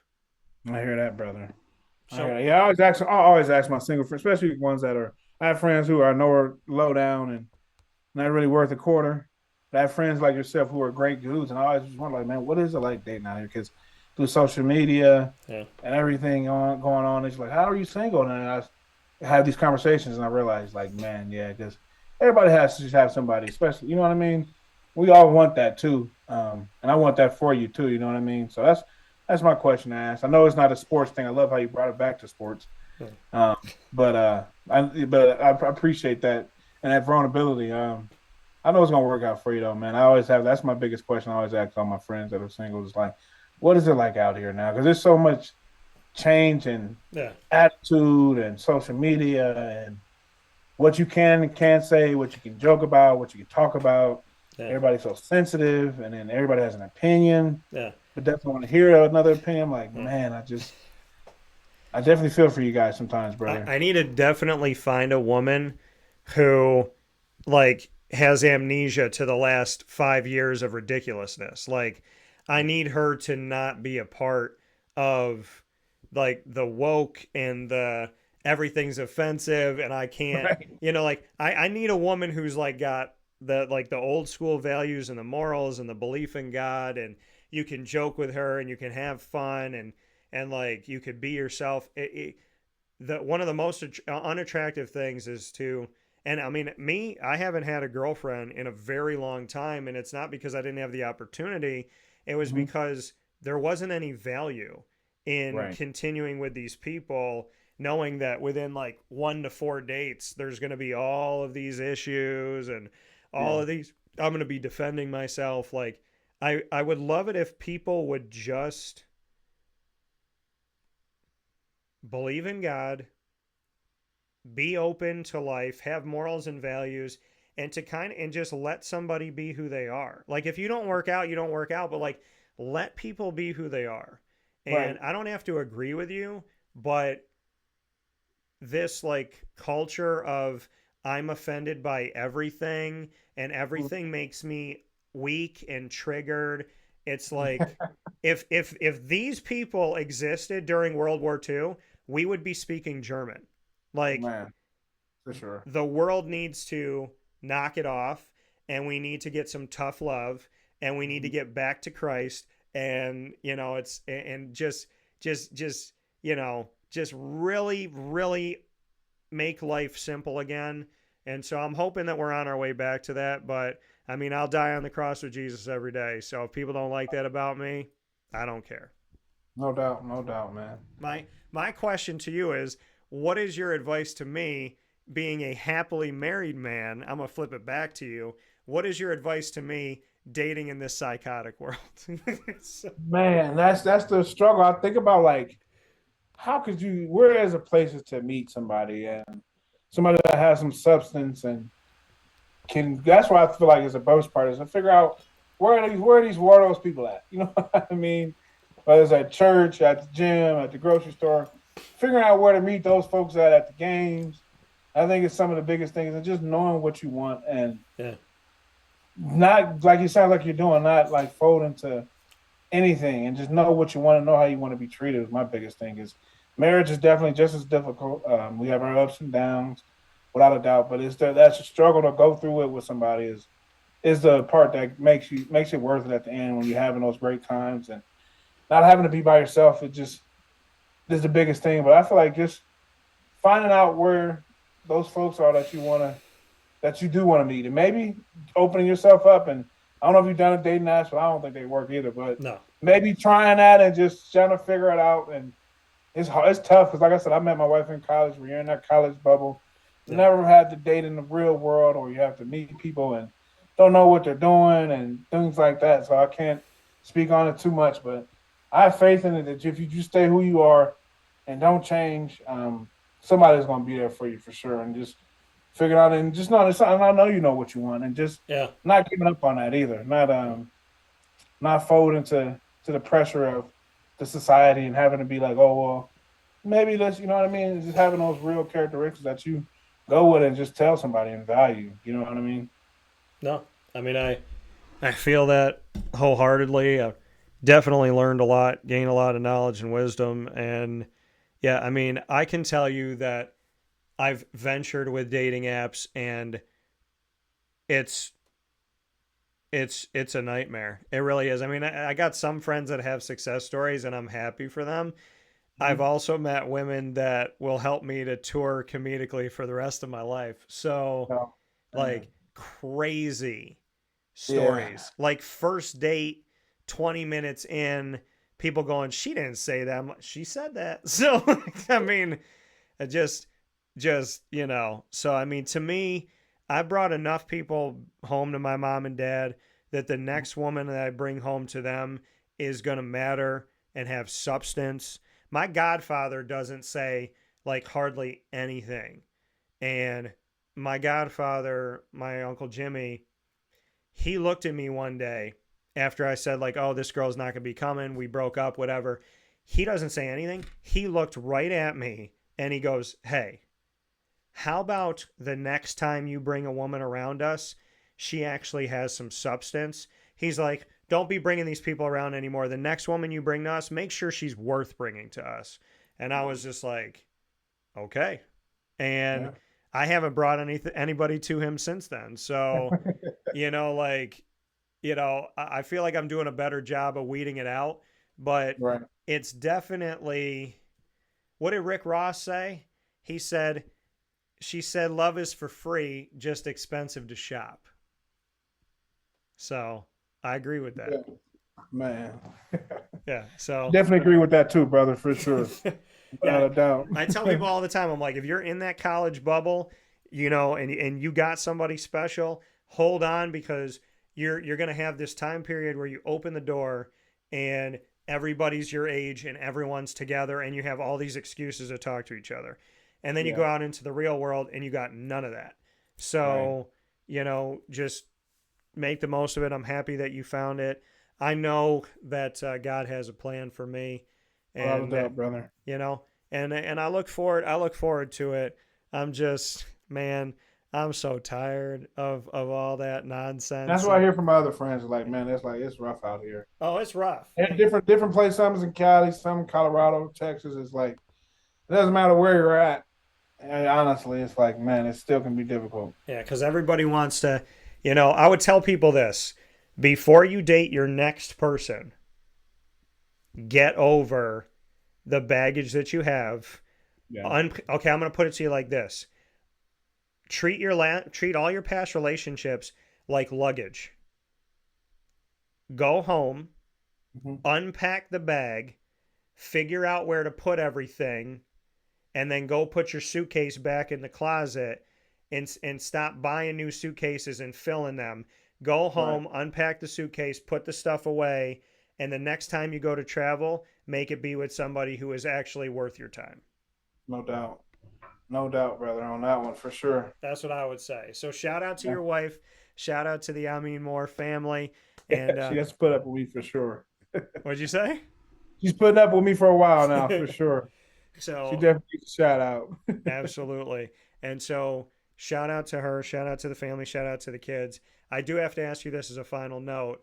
I hear that, brother. I hear So that. Yeah. I always ask my single friends, especially ones that are. I have friends who I know are low down and not really worth a quarter. But I have friends like yourself who are great dudes, and I always just wonder, like, man, what is it like dating out here? Because through social media yeah, and everything going on, it's like, how are you single? And I have these conversations, and I realize, like, man, yeah, because everybody has to just have somebody, especially, you know what I mean? We all want that too, and I want that for you too. You know what I mean? So that's my question to ask. I know it's not a sports thing. I love how you brought it back to sports, yeah. um, but I appreciate that and that vulnerability. I know it's gonna work out for you though, man. I always have that's my biggest question. I always ask all my friends that are single is like, what is it like out here now? Because there's so much change and Yeah. attitude and social media and what you can and can't say, what you can joke about, what you can talk about. Yeah. Everybody's so sensitive, and then everybody has an opinion, Yeah. but doesn't want to hear another opinion. I'm like, Yeah. man, I definitely feel for you guys sometimes, brother. I need to definitely find a woman who like has amnesia to the last 5 years of ridiculousness. Like I need her to not be a part of like the woke and the everything's offensive and I can't, Right. like I need a woman who's like got the old school values and the morals and the belief in God, and you can joke with her and you can have fun, and like you could be yourself. One of the most unattractive things is to, and I mean me, I haven't had a girlfriend in a very long time, and it's not because I didn't have the opportunity. It was Mm-hmm. because there wasn't any value in Right. continuing with these people, knowing that within like 1 to 4 dates there's going to be all of these issues and all Yeah. of these, I'm going to be defending myself. Like I would love it if people would just believe in God, be open to life, have morals and values, and to kind of and just let somebody be who they are. Like if you don't work out, you don't work out, but like let people be who they are. And Right. I don't have to agree with you, but this like culture of I'm offended by everything and everything makes me weak and triggered. It's like if these people existed during World War II, we would be speaking German. Like Man, for sure. the world needs to knock it off, and we need to get some tough love, and we need to Mhm. get back to Christ, and it's and just just really make life simple again. And so I'm hoping that we're on our way back to that, but I mean I'll die on the cross with Jesus every day, so if people don't like that about me, I don't care. No doubt, no doubt, man. My question to you is, what is your advice to me being a happily married man, I'm gonna flip it back to you. What is your advice to me dating in this psychotic world? So, Man, that's the struggle. I think about like how could you where is a places to meet somebody and somebody that has some substance and can that's why I feel like it's a boast part is to figure out where are those people at? You know what I mean? Whether it's at church, at the gym, at the grocery store, figuring out where to meet those folks at the games. I think it's some of the biggest things and just knowing what you want and yeah, not like you sound like you're doing, not like folding to anything and just know what you want to know how you want to be treated is my biggest thing is marriage is definitely just as difficult. We have our ups and downs without a doubt, but that's a struggle to go through it with somebody is the part that makes it worth it at the end when you're having those great times and not having to be by yourself. It just is the biggest thing. But I feel like just finding out where those folks are that you do want to meet and maybe opening yourself up. And I don't know if you've done a dating apps, but I don't think they work either. But no, maybe trying that and just trying to figure it out. And it's hard, it's tough because, like I said, I met my wife in college. We're in that college bubble. yeah, Never had to date in the real world, or you have to meet people and don't know what they're doing and things like that. So I can't speak on it too much, but I have faith in it that if you just stay who you are and don't change, somebody's going to be there for you for sure. And just figure it out and just know it's, I know you know what you want and just yeah, not giving up on that either. Not folding to the pressure of the society and having to be like, oh well, maybe let's you know what I mean. Just having those real characteristics that you go with and just tell somebody and value. You know what I mean? no. I mean, I feel that wholeheartedly. I've definitely learned a lot, gained a lot of knowledge and wisdom, and yeah, I mean, I can tell you that I've ventured with dating apps, and it's it's a nightmare. It really is. I mean, I got some friends that have success stories, and I'm happy for them. I've Mm-hmm. also met women that will help me to tour comedically for the rest of my life. So, So, like, crazy yeah, stories. Like, first date, 20 minutes in, people going, she didn't say that. I'm like, she said that. So, I mean, it so I mean, to me, I brought enough people home to my mom and dad that the next woman that I bring home to them is going to matter and have substance. My godfather doesn't say like hardly anything. And my godfather, my Uncle Jimmy, he looked at me one day after I said, like, oh, this girl's not going to be coming. We broke up, whatever. He doesn't say anything. He looked right at me and he goes, hey, how about the next time you bring a woman around us, she actually has some substance? He's like, don't be bringing these people around anymore. The next woman you bring to us, make sure she's worth bringing to us. And I was just like, okay. And yeah, I haven't brought anybody to him since then. So, like, I feel like I'm doing a better job of weeding it out, but right. it's definitely, what did Rick Ross say? He said, she said, love is for free, just expensive to shop. So I agree with that. Yeah, man. Yeah. So, Definitely agree with that too, brother, for sure. yeah, Without a doubt. I tell people all the time, I'm like, if you're in that college bubble, and you got somebody special, hold on because you're gonna have this time period where you open the door and everybody's your age and everyone's together and you have all these excuses to talk to each other. And then you Yeah, go out into the real world and you got none of that. right. So, just make the most of it. I'm happy that you found it. I know that God has a plan for me, Without a and doubt, brother. you know, and I look forward. I look forward to it. I'm just, man, I'm so tired of all that That's nonsense. what I And hear from my other friends. Like, man, it's rough out here. oh, it's rough. And different places. Some's in Cali, some in Colorado, Texas. It's like it doesn't matter where you're at. And honestly, it's like, man, it still can be difficult. Yeah, because everybody wants to. I would tell people this before you date your next person. Get over the baggage that you have. Yeah. Okay, I'm going to put it to you like this: treat all your past relationships like luggage. Go home, Mm-hmm. unpack the bag, figure out where to put everything, and then go put your suitcase back in the closet and stop buying new suitcases and filling them. Go Right. home, unpack the suitcase, put the stuff away, and the next time you go to travel, make it be with somebody who is actually worth your time. No doubt. No doubt, brother, on that one for sure. That's what I would say. So shout out to Yeah. your wife, shout out to the Ameen-Moore family, and She has put up with me for sure. what'd you say? She's putting up with me for a while now, for sure. She So definitely needs a shout out. absolutely. And so shout out to her, shout out to the family, shout out to the kids. I do have to ask you this as a final note.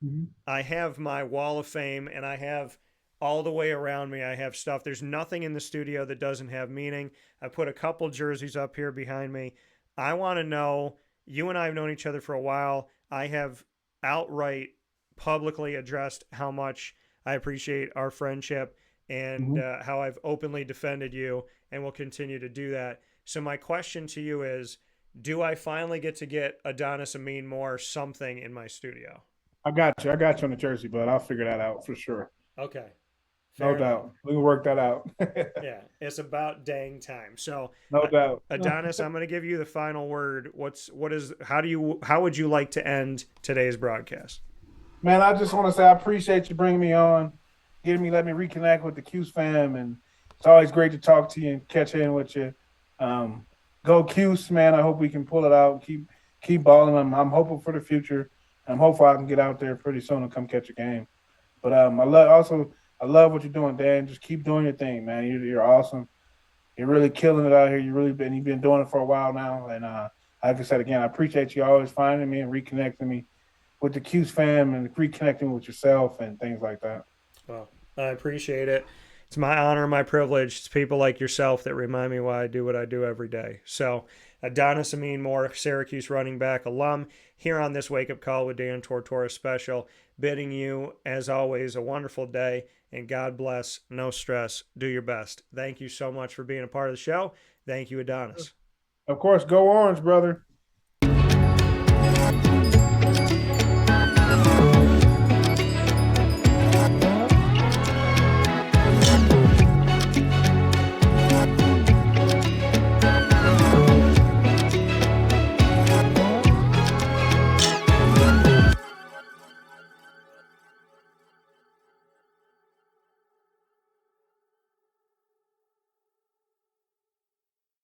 Mhm. I have my wall of fame and I have all the way around me. I have stuff. There's nothing in the studio that doesn't have meaning. I put a couple jerseys up here behind me. I want to know, you and I have known each other for a while. I have outright publicly addressed how much I appreciate our friendship and Mhm. how I've openly defended you and will continue to do that. So, my question to you is, do I finally get to get Adonis Ameen-Moore something in my studio? I got you. I got you on the jersey, bud. I'll figure that out for sure. Okay. No Fair enough. doubt. We can work that out. Yeah, it's about dang time. So, No doubt. Adonis, I'm going to give you the final word. How would you like to end today's broadcast? Man, I just want to say I appreciate you bringing me on, let me reconnect with the Cuse fam, and it's always great to talk to you and catch in with you. Go Cuse, man! I hope we can pull it out. Keep balling. I'm hopeful for the future. I'm hopeful I can get out there pretty soon and come catch a game. But I love what you're doing, Dan. Just keep doing your thing, man. You're awesome. You're really killing it out here. You've been doing it for a while now, and like I said again, I appreciate you always finding me and reconnecting me with the Cuse fam and reconnecting with yourself and things like that. Well, I appreciate it. It's my honor, my privilege. It's people like yourself that remind me why I do what I do every day. So, Adonis Ameen-Moore, Syracuse running back alum, here on this Wake Up Call with Dan Tortora special, bidding you, as always, a wonderful day and God bless. No stress. Do your best. Thank you so much for being a part of the show. Thank you, Adonis. Of course, go Orange, brother.